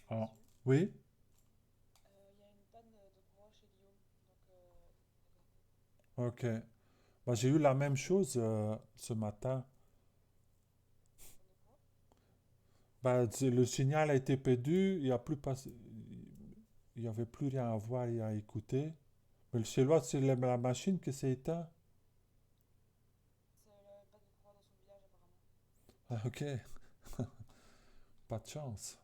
Alors, oui? Il y a une panne de courant chez Guillaume, donc Ok. Bah, j'ai eu la même chose ce matin. Bah, le signal a été perdu, il n'y avait plus rien à voir et à écouter. Mais chez l'autre, c'est la machine qui s'est éteinte. c'est la panne de courant dans son village apparemment. Ah, ok. Pas de chance.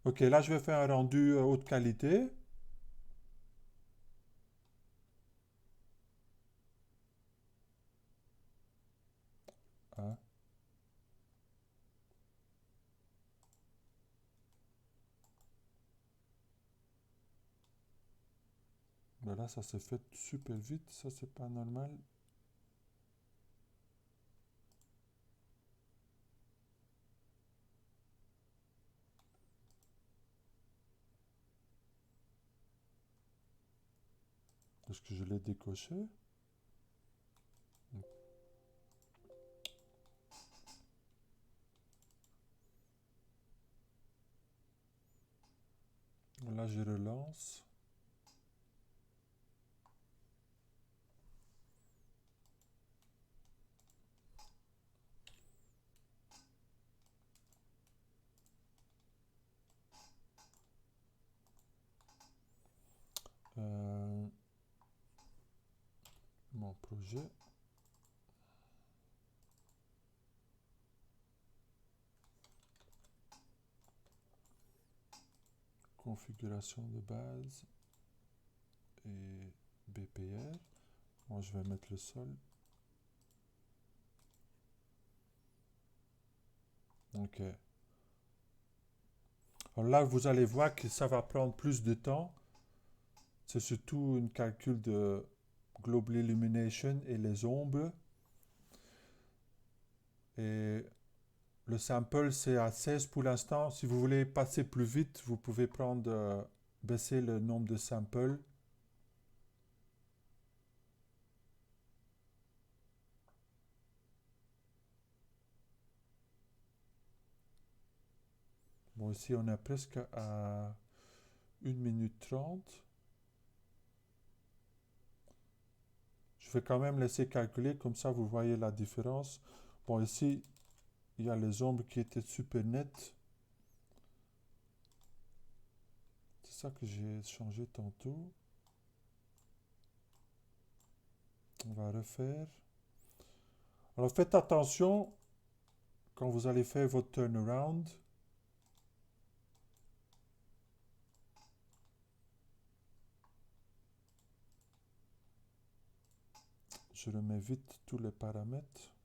Ok, là, je vais faire un rendu haute qualité. Hein. Ben là, ça s'est fait super vite. Ça, c'est pas normal. Est-ce que je l'ai décoché? Là, je relance. Mon projet. Configuration de base et BPR. Moi, je vais mettre le sol. Ok. Alors là, vous allez voir que ça va prendre plus de temps. C'est surtout un calcul de Global Illumination et les ombres. Et le sample, c'est à 16 pour l'instant. Si vous voulez passer plus vite, vous pouvez baisser le nombre de samples. Bon, ici, on est presque à 1 minute 30. Je vais quand même laisser calculer, comme ça vous voyez la différence. Bon, ici, il y a les ombres qui étaient super nettes. C'est ça que j'ai changé tantôt. On va refaire. Alors faites attention quand vous allez faire votre turnaround. Je remets vite tous les paramètres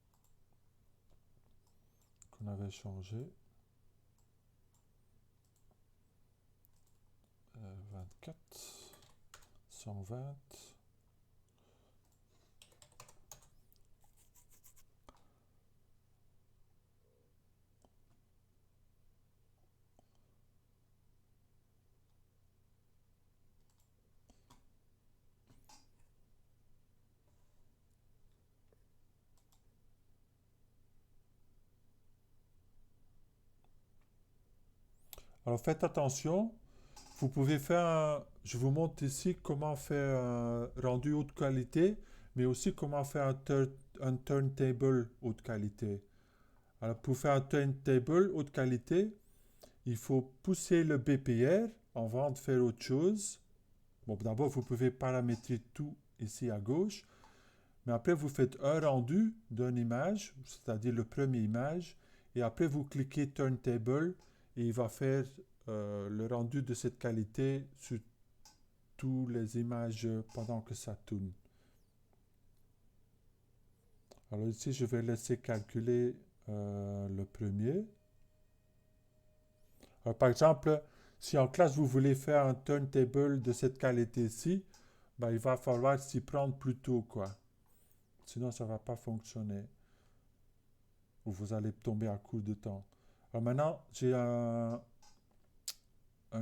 qu'on avait changés. 24, 120. Alors faites attention, vous pouvez je vous montre ici comment faire un rendu haute qualité, mais aussi comment faire un turntable haute qualité. Alors pour faire un turntable haute qualité, il faut pousser le BPR avant de faire autre chose. Bon, d'abord vous pouvez paramétrer tout ici à gauche, mais après vous faites un rendu d'une image, c'est-à-dire le premier image, et après vous cliquez turntable et il va faire le rendu de cette qualité sur toutes les images pendant que ça tourne. Alors ici, je vais laisser calculer le premier. Alors, par exemple, si en classe vous voulez faire un turntable de cette qualité-ci, ben, il va falloir s'y prendre plus tôt, quoi. Sinon, ça ne va pas fonctionner. Ou vous allez tomber à court de temps. Alors maintenant, j'ai un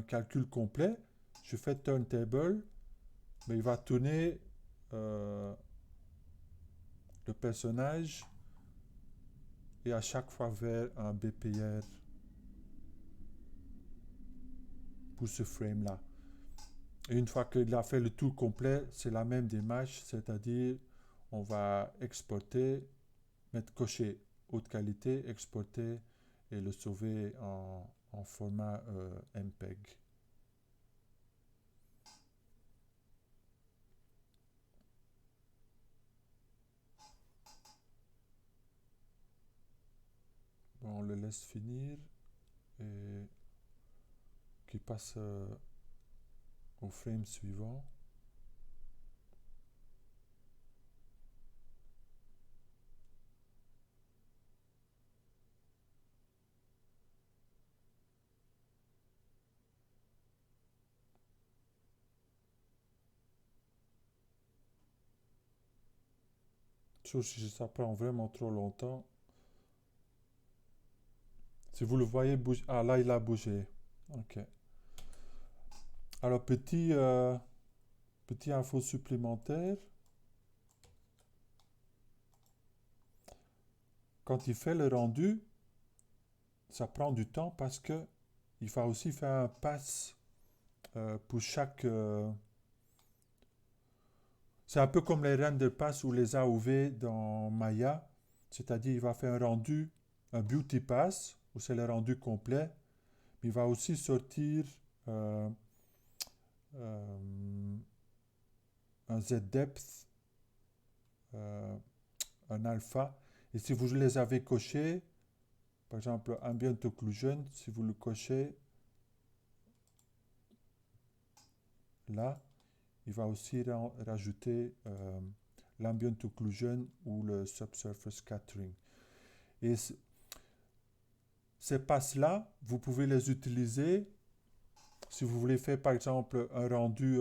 calcul complet. Je fais turntable, mais il va tourner le personnage et à chaque fois vers un BPR pour ce frame-là. Et une fois qu'il a fait le tour complet, c'est la même démarche, c'est-à-dire on va exporter, mettre cocher haute qualité, exporter et le sauver en format MPEG. Bon, on le laisse finir et qu'il passe au frame suivant. Sauf si ça prend vraiment trop longtemps. Si vous le voyez bouger. Ah, là, il a bougé. Ok. Alors, petit info supplémentaire. Quand il fait le rendu, ça prend du temps parce que il va aussi faire un pass pour chaque. C'est un peu comme les render pass ou les AOV dans Maya. C'est-à-dire, il va faire un rendu, un beauty pass, où c'est le rendu complet. Mais il va aussi sortir euh, un Z-depth, un alpha. Et si vous les avez cochés, par exemple Ambient Occlusion, si vous le cochez là, il va aussi rajouter l'Ambient Occlusion ou le Subsurface Scattering. Et ces passes-là, vous pouvez les utiliser si vous voulez faire par exemple un rendu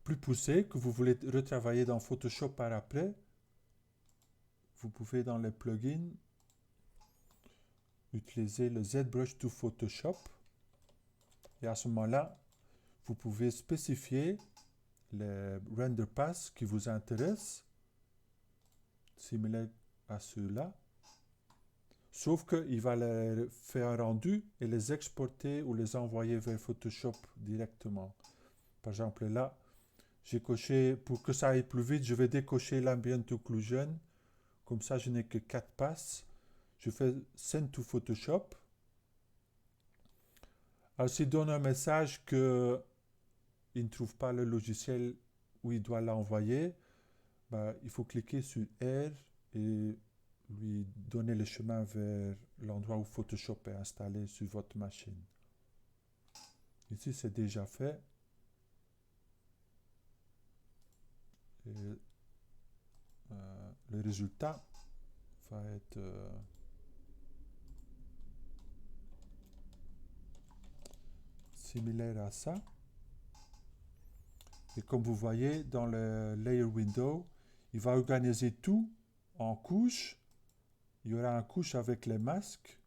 plus poussé que vous voulez retravailler dans Photoshop par après. Vous pouvez dans les plugins utiliser le ZBrush to Photoshop et à ce moment-là, vous pouvez spécifier les render paths qui vous intéressent, similaires à ceux-là. Sauf qu'il va les faire un rendu et les exporter ou les envoyer vers Photoshop directement. Par exemple, là, j'ai coché, pour que ça aille plus vite, je vais décocher l'Ambient Occlusion. Comme ça, je n'ai que 4 passes. Je fais Send to Photoshop. Alors, s'il donne un message qu'il ne trouve pas le logiciel où il doit l'envoyer, il faut cliquer sur R et lui donner le chemin vers l'endroit où Photoshop est installé sur votre machine. Ici, c'est déjà fait. Et, le résultat va être similaire à ça. Et comme vous voyez, dans le Layer Window, il va organiser tout en couches. Il y aura une couche avec les masques,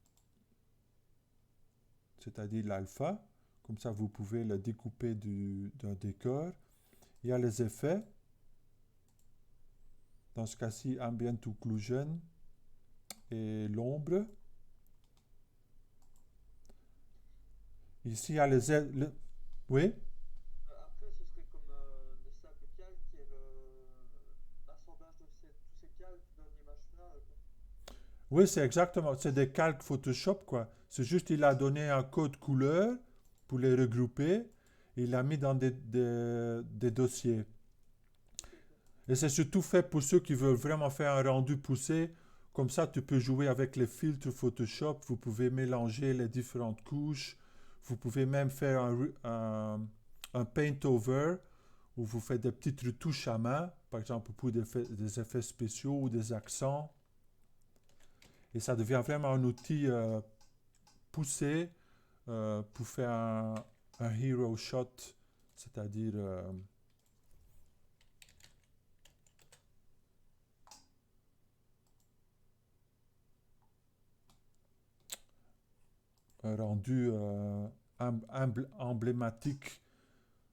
c'est-à-dire l'alpha. Comme ça, vous pouvez le découper d'un décor. Il y a les effets. Dans ce cas-ci, Ambient Occlusion et l'ombre. Ici, il y a oui? Après, ce serait comme des simples calques et l'assemblage de tous ces calques donne l'image finale, quoi. Oui, c'est exactement. C'est des calques Photoshop, quoi. C'est juste il a donné un code couleur pour les regrouper. Et il l'a mis dans des dossiers. Et c'est surtout fait pour ceux qui veulent vraiment faire un rendu poussé. Comme ça, tu peux jouer avec les filtres Photoshop. Vous pouvez mélanger les différentes couches. Vous pouvez même faire un paint over où vous faites des petites retouches à main. Par exemple, pour des effets spéciaux ou des accents. Et ça devient vraiment un outil poussé pour faire un hero shot, c'est-à-dire un rendu emblématique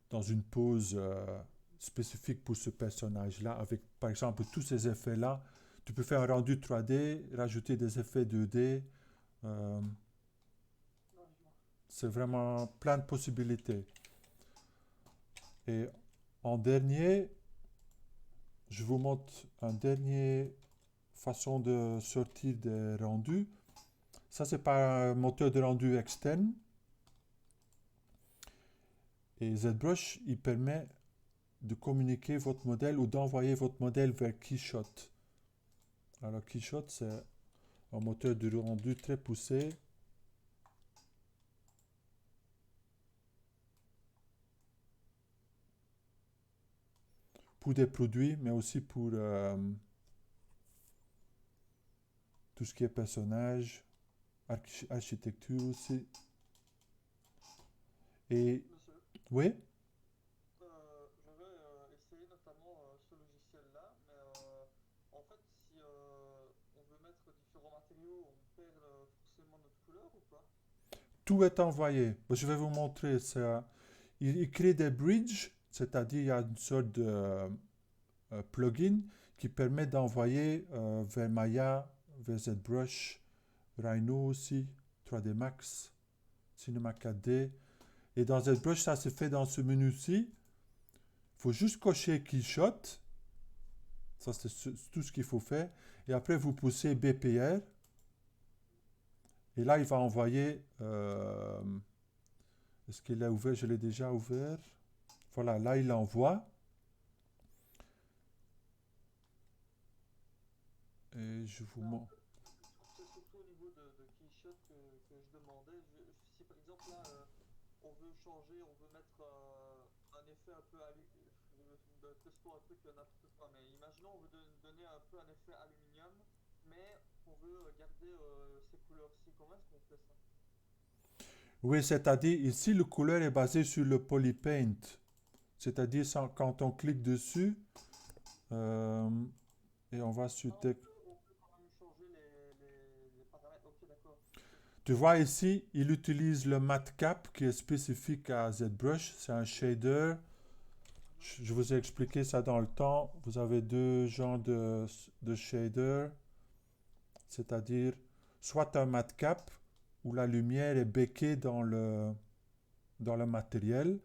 dans une pose spécifique pour ce personnage-là, avec par exemple tous ces effets-là. Tu peux faire un rendu 3D, rajouter des effets 2D. C'est vraiment plein de possibilités. Et en dernier, je vous montre une dernière façon de sortir des rendus. Ça, c'est par un moteur de rendu externe. Et ZBrush, il permet de communiquer votre modèle ou d'envoyer votre modèle vers Keyshot. Alors, Keyshot, c'est un moteur de rendu très poussé. Pour des produits, mais aussi pour tout ce qui est personnage, architecture aussi. Et Monsieur, oui, je vais essayer notamment ce logiciel-là, mais en fait, si on veut mettre différents matériaux, on perd forcément notre couleur ou pas? tout est envoyé. Je vais vous montrer ça. Il crée des bridges, c'est-à-dire il y a une sorte de plugin qui permet d'envoyer vers Maya, vers ZBrush, Rhino aussi, 3D Max, Cinema 4D. Et dans ZBrush, ça se fait dans ce menu-ci. Il faut juste cocher Keyshot. Ça, c'est tout ce qu'il faut faire. Et après, vous poussez BPR. Et là, il va envoyer... est-ce qu'il est ouvert? Je l'ai déjà ouvert. Voilà, là, il envoie. Et je vous montre. C'est surtout au niveau de Keyshot que je demandais. Si par exemple là, on veut changer, on veut mettre un effet un peu testons un truc n'importe quoi, mais imaginons on veut donner un peu un effet aluminium, mais on veut veut garder ces couleurs-ci, comment est-ce qu'on fait ça? Oui, c'est-à-dire ici, le couleur est basé sur le polypaint. C'est-à-dire quand on clique dessus, euh, et on va sur Ah, texte. on peut quand même changer les paramètres. Ok, d'accord. Tu vois ici, il utilise le matte cap qui est spécifique à ZBrush. C'est un shader. Je vous ai expliqué ça dans le temps. Vous avez deux genres de shader, c'est-à-dire soit un matte cap où la lumière est béquée dans le matériel,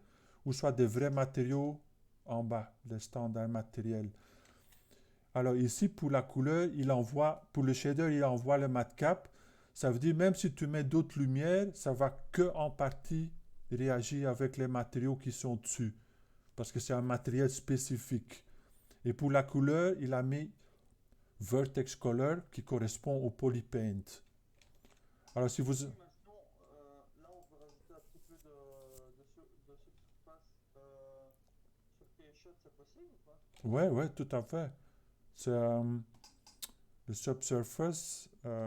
ou soit des vrais matériaux en bas, les standards matériels. Alors ici, pour la couleur, pour le shader, il envoie le matte cap. Ça veut dire même si tu mets d'autres lumières, ça va que en partie réagir avec les matériaux qui sont dessus, parce que c'est un matériel spécifique. Et pour la couleur, il a mis Vertex Color qui correspond au Polypaint. Alors si vous... Imaginons, là on veut rajouter un petit peu de subsurface sur Keyshot, c'est possible ou pas? Ouais, tout à fait. C'est le subsurface. Parce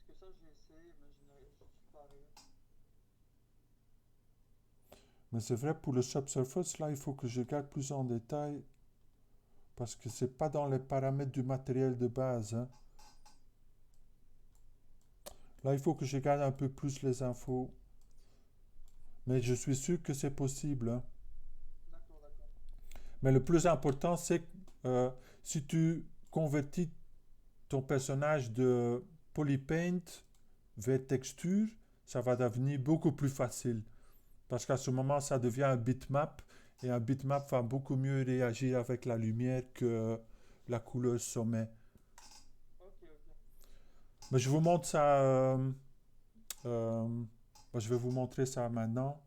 que ça j'ai essayé, mais je suis pas arrivé. Mais c'est vrai, pour le subsurface, là, il faut que je regarde plus en détail parce que c'est pas dans les paramètres du matériel de base, hein. Là, il faut que je regarde un peu plus les infos. Mais je suis sûr que c'est possible, hein. D'accord, d'accord. Mais le plus important, c'est que si tu convertis ton personnage de Polypaint vers texture, ça va devenir beaucoup plus facile. Parce qu'à ce moment, ça devient un bitmap. Et un bitmap va beaucoup mieux réagir avec la lumière que la couleur sommet. Ok, ok. Mais je vous montre ça. Euh, je vais vous montrer ça maintenant.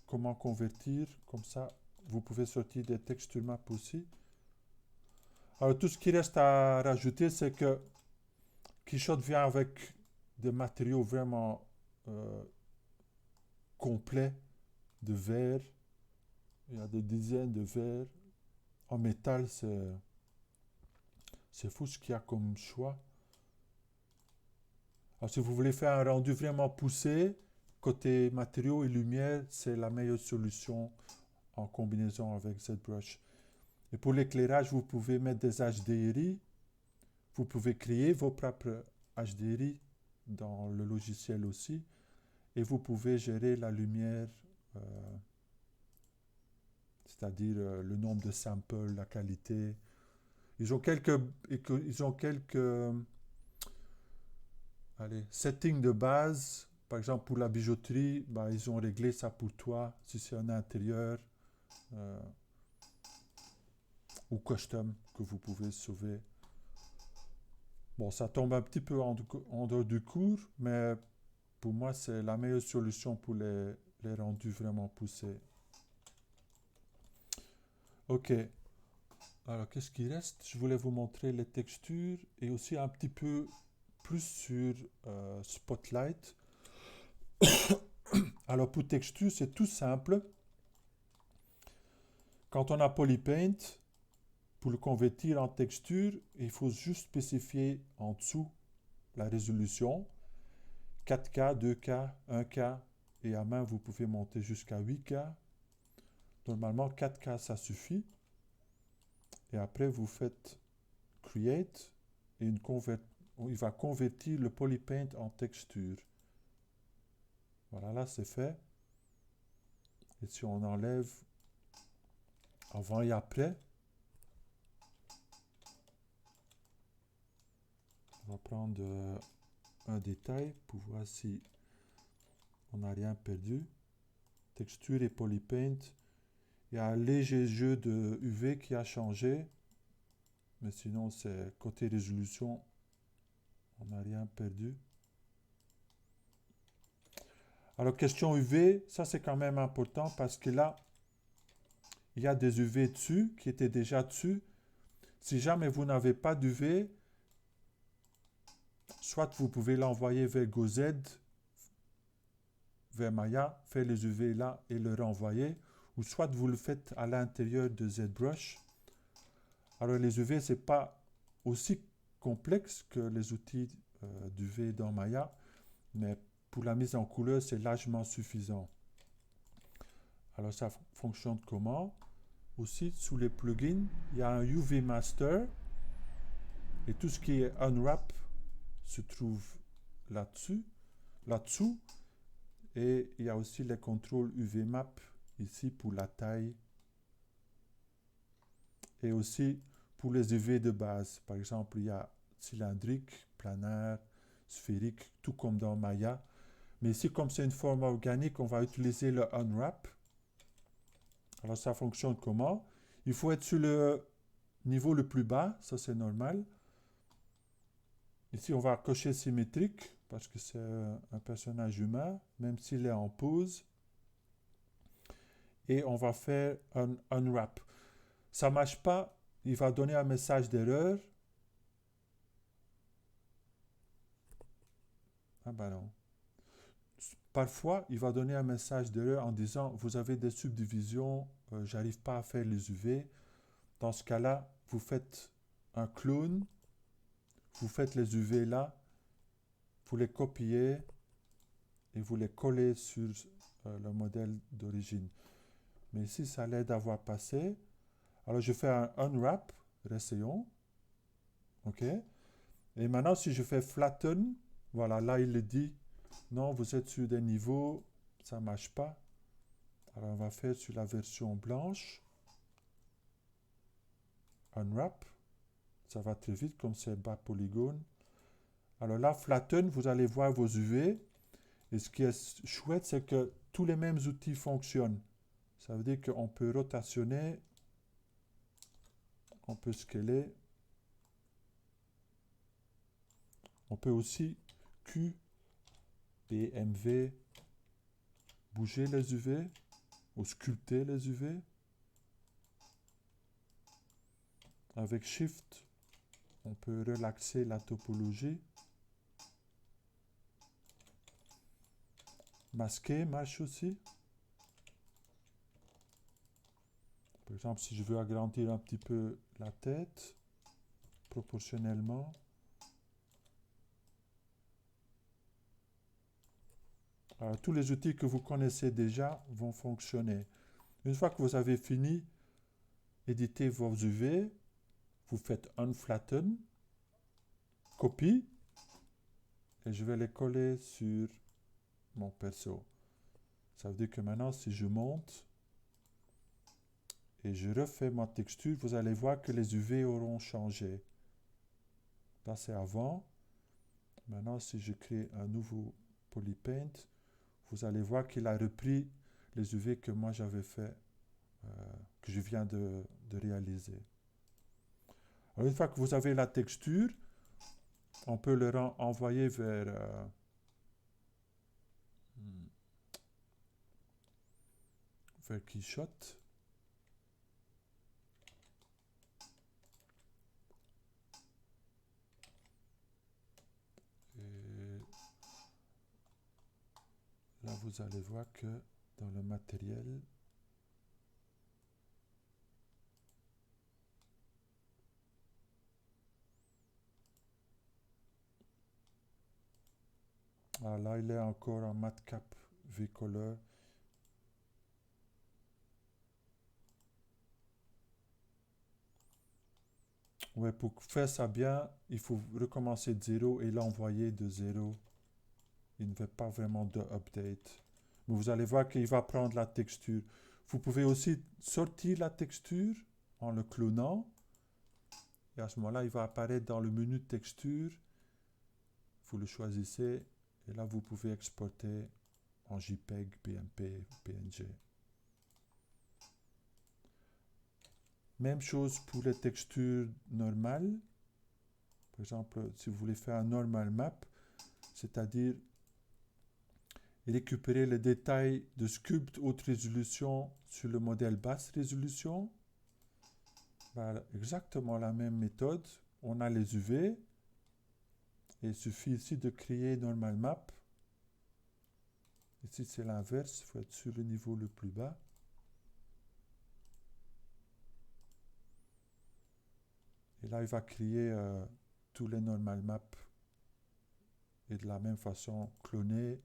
Comment convertir. Comme ça, vous pouvez sortir des textures maps aussi. Alors, tout ce qui reste à rajouter, c'est que Keyshot vient avec des matériaux vraiment complets de verre. Il y a des dizaines de verres. En métal, c'est fou ce qu'il y a comme choix. Alors, si vous voulez faire un rendu vraiment poussé, côté matériaux et lumière, c'est la meilleure solution en combinaison avec ZBrush. Et pour l'éclairage, vous pouvez mettre des HDRI. Vous pouvez créer vos propres HDRI dans le logiciel aussi. Et vous pouvez gérer la lumière, c'est-à-dire le nombre de samples, la qualité. Ils ont quelques settings de base. Par exemple, pour la bijouterie, bah, ils ont réglé ça pour toi, si c'est un intérieur euh, ou custom que vous pouvez sauver. Bon, ça tombe un petit peu en dehors du cours, mais pour moi, c'est la meilleure solution pour les rendus vraiment poussés. Ok. Alors, qu'est-ce qui reste? Je voulais vous montrer les textures et aussi un petit peu plus sur Spotlight. Alors, pour texture, c'est tout simple. Quand on a Polypaint, pour le convertir en texture, il faut juste spécifier en dessous la résolution. 4K, 2K, 1K, et à main, vous pouvez monter jusqu'à 8K. Normalement, 4K, ça suffit. Et après, vous faites Create, et il va convertir le Polypaint en texture. Voilà, là, c'est fait. Et si on enlève avant et après, on va prendre un détail pour voir si on n'a rien perdu. Texture et Polypaint. Il y a un léger jeu de UV qui a changé. Mais sinon, c'est côté résolution, on n'a rien perdu. Alors, question UV, ça c'est quand même important parce que là, il y a des UV dessus, qui étaient déjà dessus. Si jamais vous n'avez pas d'UV, soit vous pouvez l'envoyer vers GoZ, vers Maya, faire les UV là et le renvoyer, ou soit vous le faites à l'intérieur de ZBrush. Alors les UV, ce n'est pas aussi complexe que les outils d'UV dans Maya, mais pour la mise en couleur, c'est largement suffisant. Alors ça fonctionne comment? Aussi, sous les plugins, il y a un UV Master et tout ce qui est Unwrap se trouve là-dessous. Et il y a aussi les contrôles UV Map ici pour la taille et aussi pour les UV de base. Par exemple, il y a cylindrique, planaire, sphérique, tout comme dans Maya. Mais ici, comme c'est une forme organique, on va utiliser le Unwrap. Alors ça fonctionne comment? Il faut être sur le niveau le plus bas, ça c'est normal. Ici, on va cocher symétrique parce que c'est un personnage humain, même s'il est en pose. Et on va faire un unwrap. Ça ne marche pas, il va donner un message d'erreur. Ah ben non. Parfois, il va donner un message d'erreur en disant vous avez des subdivisions, j'arrive pas à faire les UV. Dans ce cas-là, vous faites un clone, vous faites les UV là, vous les copiez et vous les collez sur le modèle d'origine. Mais ici, ça l'aide à voir passer. Alors, je fais un unwrap, réessayons. OK. Et maintenant, si je fais flatten, voilà, là, il le dit, non, vous êtes sur des niveaux, ça ne marche pas. Alors, on va faire sur la version blanche. Unwrap. Ça va très vite, comme c'est bas polygone. Alors là, flatten, vous allez voir vos UV. Et ce qui est chouette, c'est que tous les mêmes outils fonctionnent. Ça veut dire qu'on peut rotationner, on peut scaler, on peut aussi Q et MV bouger les UV ou sculpter les UV. Avec Shift, on peut relaxer la topologie. Masquer marche aussi. Par exemple, si je veux agrandir un petit peu la tête, proportionnellement. Alors, tous les outils que vous connaissez déjà vont fonctionner. Une fois que vous avez fini, éditez vos UV, vous faites unflatten, copie, et je vais les coller sur mon perso. Ça veut dire que maintenant, si je monte et je refais ma texture, vous allez voir que les UV auront changé. Là, c'est avant. Maintenant, si je crée un nouveau polypaint, vous allez voir qu'il a repris les UV que moi j'avais fait, que je viens de réaliser. Alors, une fois que vous avez la texture, on peut le envoyer vers Keyshot. Et là, vous allez voir que dans le matériel, là, il est encore en matcap V-Color. Ouais, pour faire ça bien, il faut recommencer de zéro et l'envoyer de zéro. Il ne fait pas vraiment de update. Mais vous allez voir qu'il va prendre la texture. Vous pouvez aussi sortir la texture en le clonant. Et à ce moment-là, il va apparaître dans le menu de texture. Vous le choisissez. Et là, vous pouvez exporter en JPEG, BMP, PNG. Même chose pour les textures normales. Par exemple, si vous voulez faire un normal map, c'est-à-dire récupérer les détails de sculpt haute résolution sur le modèle basse résolution, ben, exactement la même méthode. On a les UV. Et il suffit ici de créer normal map. Ici, c'est l'inverse. Il faut être sur le niveau le plus bas. Et là, il va créer tous les normal maps et de la même façon cloner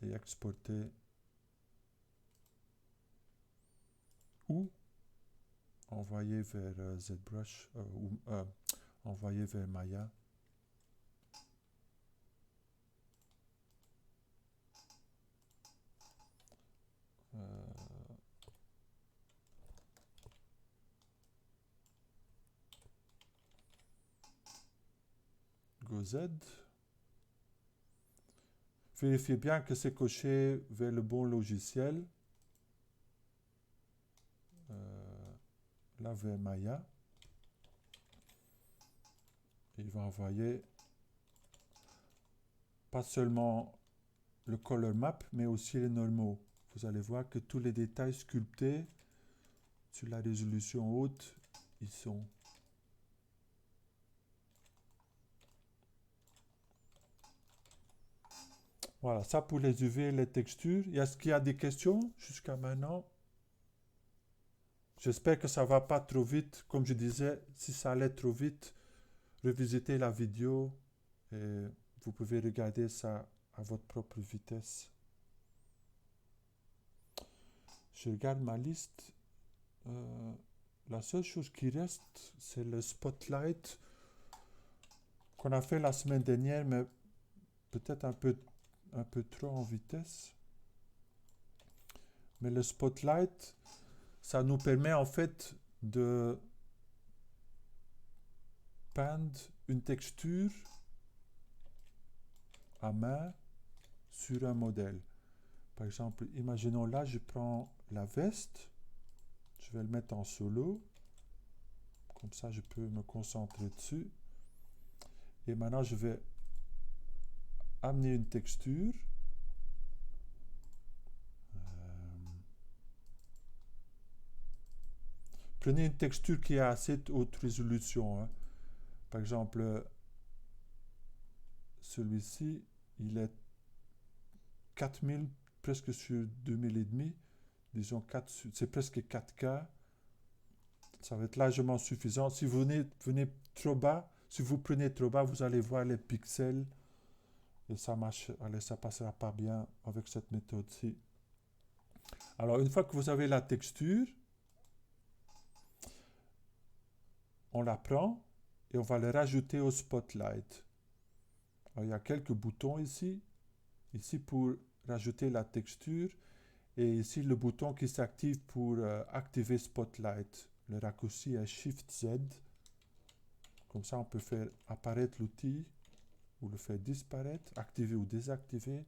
et exporter ou envoyer vers ZBrush ou envoyer vers Maya. GoZ. Vérifiez bien que c'est coché vers le bon logiciel. Là, vers Maya. Il va envoyer pas seulement le color map, mais aussi les normaux. Vous allez voir que tous les détails sculptés sur la résolution haute, ils sont. Voilà, ça pour les UV et les textures. Est-ce qu'il y a des questions jusqu'à maintenant? J'espère que ça ne va pas trop vite. Comme je disais, si ça allait trop vite, revisitez la vidéo et vous pouvez regarder ça à votre propre vitesse. Je regarde ma liste. La seule chose qui reste, c'est le spotlight qu'on a fait la semaine dernière, mais peut-être un peu trop en vitesse. Mais le spotlight, ça nous permet en fait de peindre une texture à main sur un modèle. Par exemple, imaginons là, je prends la veste, je vais le mettre en solo, comme ça je peux me concentrer dessus. Et maintenant, je vais amener une texture. Prenez une texture qui a assez haute résolution. Par exemple, celui-ci, il est 4000, presque sur 2000 et demi. Disons, c'est presque 4K. Ça va être largement suffisant. Si vous venez trop bas, si vous prenez trop bas, vous allez voir les pixels. Et ça marche, allez, ça passera pas bien avec cette méthode-ci. Alors, une fois que vous avez la texture, on la prend et on va la rajouter au spotlight. Alors, il y a quelques boutons ici. Ici pour rajouter la texture. Et ici le bouton qui s'active pour activer Spotlight. Le raccourci est Shift Z. Comme ça, on peut faire apparaître l'outil ou le faire disparaître, activer ou désactiver.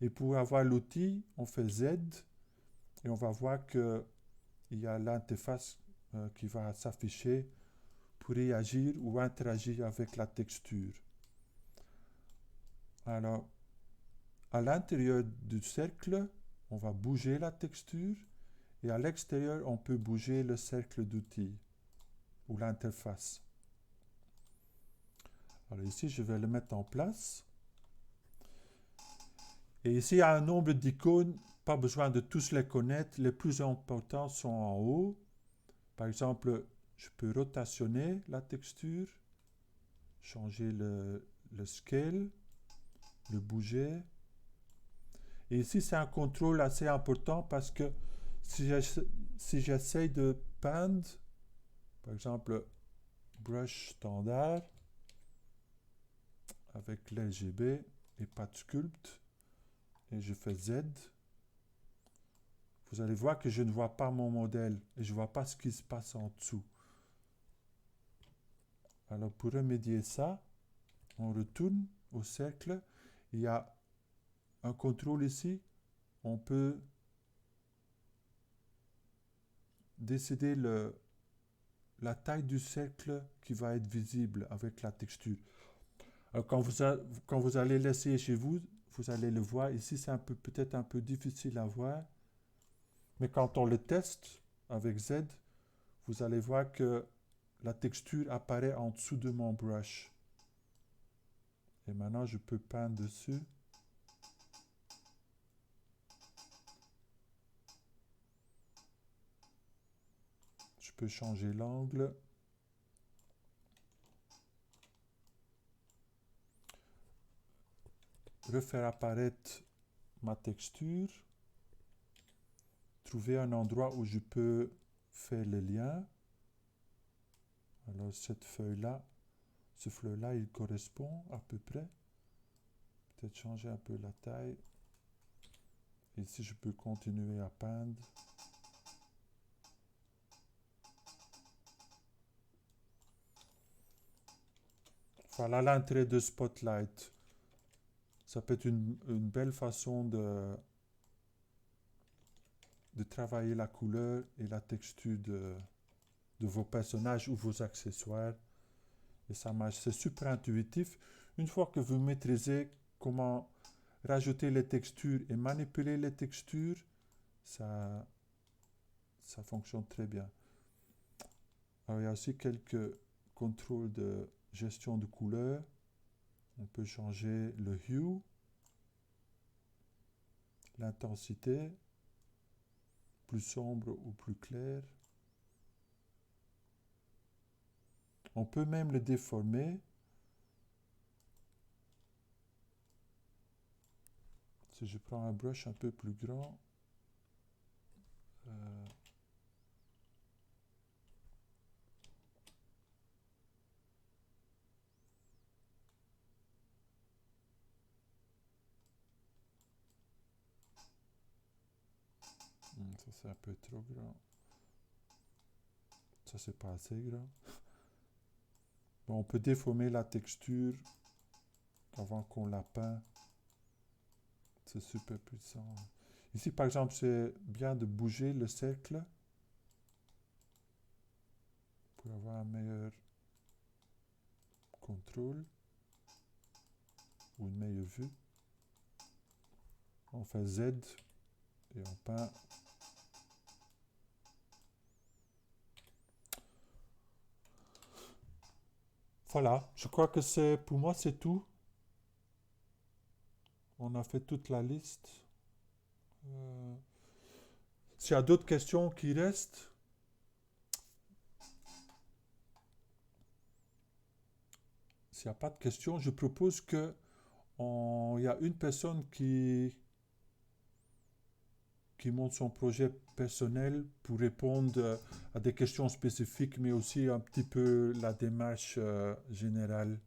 Et pour avoir l'outil, on fait Z et on va voir qu'il y a l'interface qui va s'afficher pour réagir ou interagir avec la texture. Alors, à l'intérieur du cercle, on va bouger la texture et à l'extérieur, on peut bouger le cercle d'outils ou l'interface. Alors ici, je vais le mettre en place. Et ici, il y a un nombre d'icônes, pas besoin de tous les connaître. Les plus importants sont en haut. Par exemple, je peux rotationner la texture, changer le scale, le bouger. Et ici, c'est un contrôle assez important parce que si j'essaye de peindre, par exemple, brush standard, avec l'RGB et pas de sculpt, et je fais Z, vous allez voir que je ne vois pas mon modèle et je ne vois pas ce qui se passe en dessous. Alors, pour remédier ça, on retourne au cercle. Il y a un contrôle ici. On peut décider la taille du cercle qui va être visible avec la texture. Alors, quand vous allez l'essayer chez vous, vous allez le voir. Ici, c'est peut-être un peu difficile à voir. Mais quand on le teste avec Z, vous allez voir que la texture apparaît en dessous de mon brush. Et maintenant, je peux peindre dessus. Je peux changer l'angle. refaire apparaître ma texture, trouver un endroit où je peux faire le lien. Alors cette feuille-là, ce fleur-là, il correspond à peu près. Peut-être changer un peu la taille. Ici, je peux continuer à peindre. Voilà l'entrée de Spotlight. Ça peut être une belle façon de travailler la couleur et la texture de vos personnages ou vos accessoires. Et ça marche, c'est super intuitif. Une fois que vous maîtrisez comment rajouter les textures et manipuler les textures, ça fonctionne très bien. Alors, il y a aussi quelques contrôles de gestion de couleurs. On peut changer le hue, l'intensité, plus sombre ou plus clair. On peut même le déformer. Si je prends un brush un peu plus grand, ça c'est un peu trop grand. Ça c'est pas assez grand. Bon, on peut déformer la texture avant qu'on la peint. C'est super puissant. Ici par exemple, c'est bien de bouger le cercle pour avoir un meilleur contrôle ou une meilleure vue. On fait Z et on peint. Voilà, je crois que pour moi c'est tout. On a fait toute la liste. S'il y a d'autres questions qui restent, s'il n'y a pas de questions, je propose que il y a une personne qui monte son projet personnel pour répondre à des questions spécifiques, mais aussi un petit peu la démarche générale.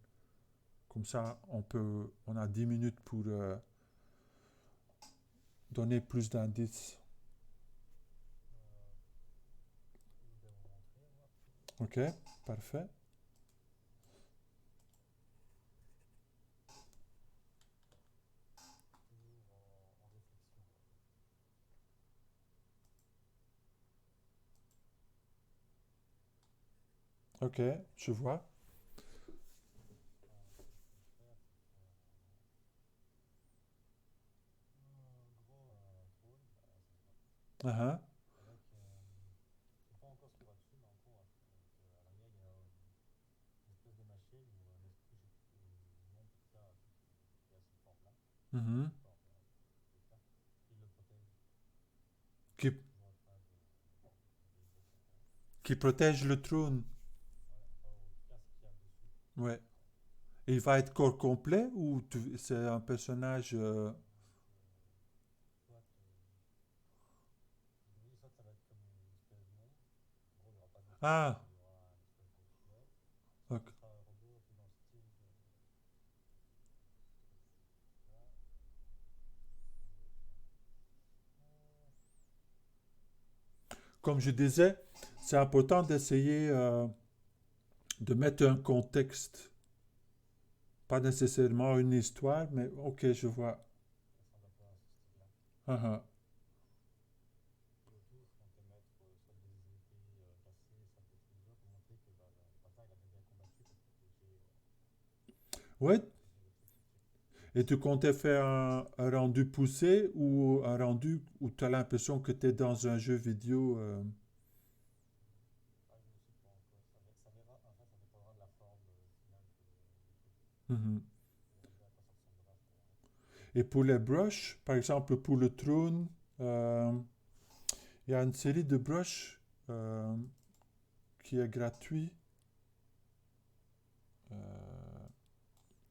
Comme ça, on a 10 minutes pour donner plus d'indices. Ok, parfait. Ok, je vois. Uh-huh. Mhm. Qui, qui protège le trône. Ouais. Et il va être corps complet ou c'est un personnage Ah, ok. Comme je disais, c'est important d'essayer de mettre un contexte. Pas nécessairement une histoire, mais ok, je vois. Uh-huh. Ouais. Et tu comptais faire un rendu poussé ou un rendu où tu as l'impression que tu es dans un jeu vidéo Mhm. Et pour les brushes, par exemple pour le trône, euh, il y a une série de brushes euh, qui est gratuit.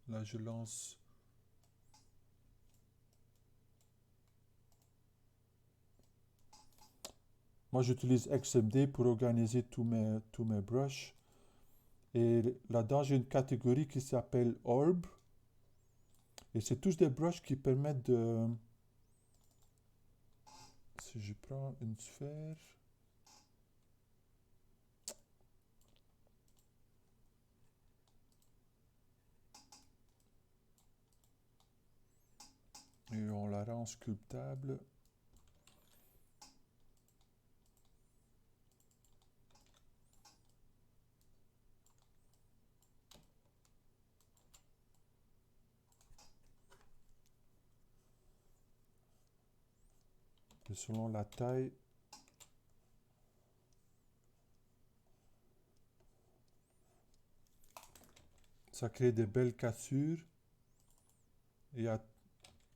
Là, je lance Moi, j'utilise XMD pour organiser tous mes brushes. Et là-dedans, j'ai une catégorie qui s'appelle Orb. Et c'est tous des brushes qui permettent de... Si je prends une sphère... Et on la rend sculptable. Et selon la taille, ça crée des belles cassures. Il y a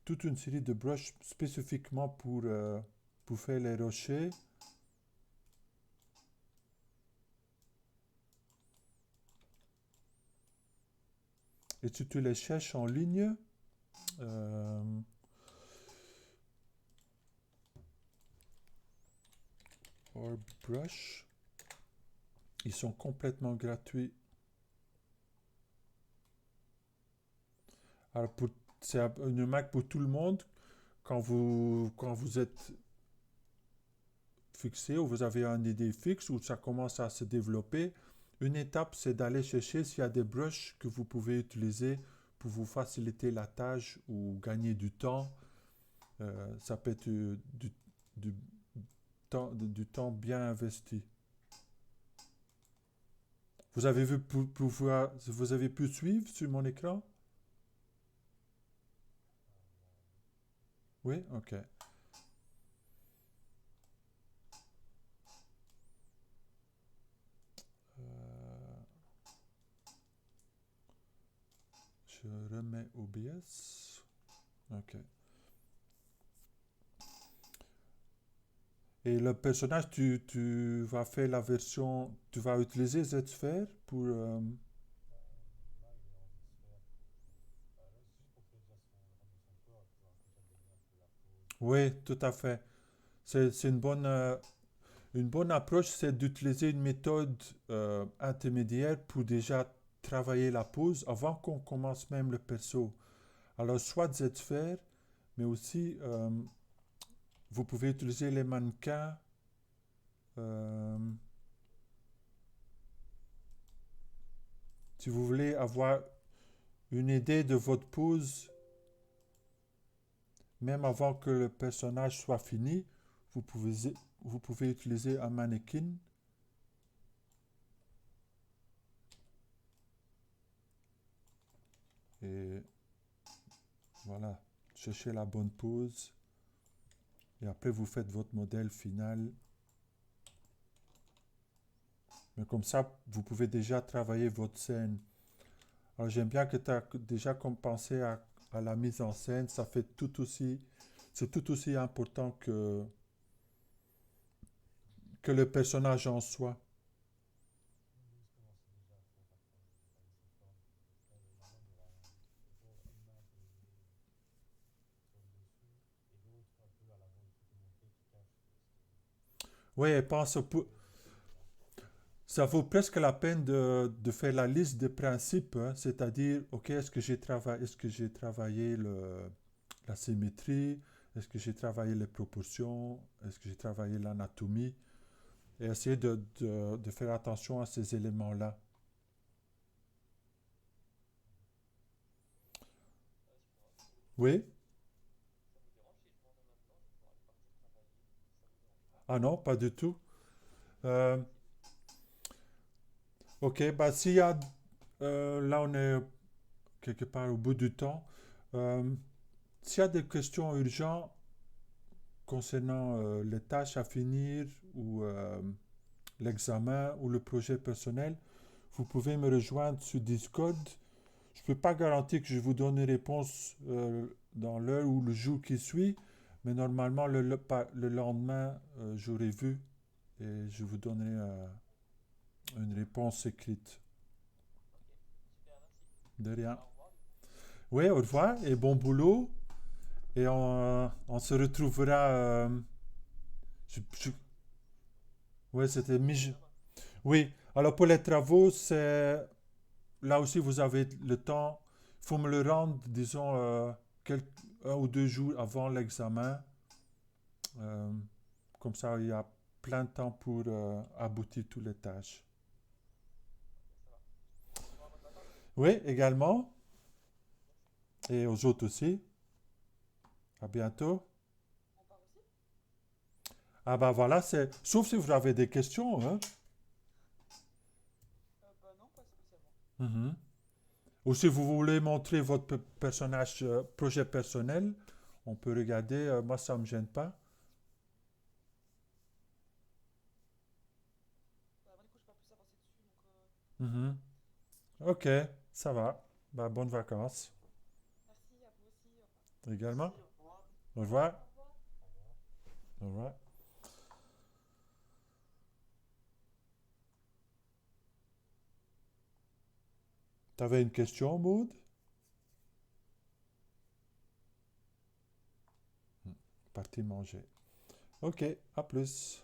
toute une série de brushes spécifiquement pour faire les rochers. Et si tu les cherches en ligne, Orb Brush, ils sont complètement gratuits. Alors c'est une Mac pour tout le monde. Quand vous êtes fixé ou vous avez une idée fixe ou ça commence à se développer, une étape c'est d'aller chercher s'il y a des brushes que vous pouvez utiliser pour vous faciliter la tâche ou gagner du temps. Ça peut être du temps bien investi. Vous avez vu vous avez pu suivre sur mon écran? Oui, ok. Je remets OBS. Ok. Et le personnage, tu vas faire la version, tu vas utiliser Z-Sphere pour... Oui, tout à fait. C'est une bonne approche, c'est d'utiliser une méthode intermédiaire pour déjà travailler la pose avant qu'on commence même le perso. Alors, soit Z-Sphere, mais aussi vous pouvez utiliser les mannequins. Si vous voulez avoir une idée de votre pose, même avant que le personnage soit fini, vous pouvez utiliser un mannequin. Et voilà, cherchez la bonne pose. Et après, vous faites votre modèle final. Mais comme ça, vous pouvez déjà travailler votre scène. Alors, j'aime bien que tu as déjà pensé à la mise en scène. Ça fait c'est tout aussi important que le personnage en soi. Oui, ça vaut presque la peine de faire la liste des principes, hein, c'est-à-dire, ok, est-ce que j'ai travaillé la symétrie, est-ce que j'ai travaillé les proportions, est-ce que j'ai travaillé l'anatomie, et essayer de faire attention à ces éléments-là. Oui? Ah non, pas du tout. Euh, ok, bah s'il y a, là on est quelque part au bout du temps. Euh, S'il y a des questions urgentes concernant les tâches à finir ou l'examen ou le projet personnel, vous pouvez me rejoindre sur Discord. Je ne peux pas garantir que je vous donne une réponse dans l'heure ou le jour qui suit, mais normalement le lendemain, j'aurai vu et je vous donnerai une réponse écrite. Super, merci. De rien. Au revoir, du coup. Oui, au revoir et bon boulot. Et on se retrouvera. Je- je- Oui, c'était Oui, alors pour les travaux, c'est là aussi vous avez le temps. Il faut me le rendre, disons, un ou deux jours avant l'examen. Euh, Comme ça, il y a plein de temps pour aboutir toutes les tâches. Ok, ça va. Bon, bonnes vacances. Oui, également. Merci. Et aux autres aussi. À bientôt. On part aussi? Ah bah voilà, c'est. Sauf si vous avez des questions, hein. Bah non, pas spécialement. Mhm. Ou si vous voulez montrer votre personnage, projet personnel, on peut regarder. Moi, ça me gêne pas. Bah moi du coup j'ai pas plus avancé dessus donc Mhm. Ok, ça va. Bah, bonnes vacances merci à vous aussi, au revoir. Merci, également. au revoir. Au revoir. Au revoir. Au revoir. T'avais une question, Maud? Parti manger. Ok, à plus.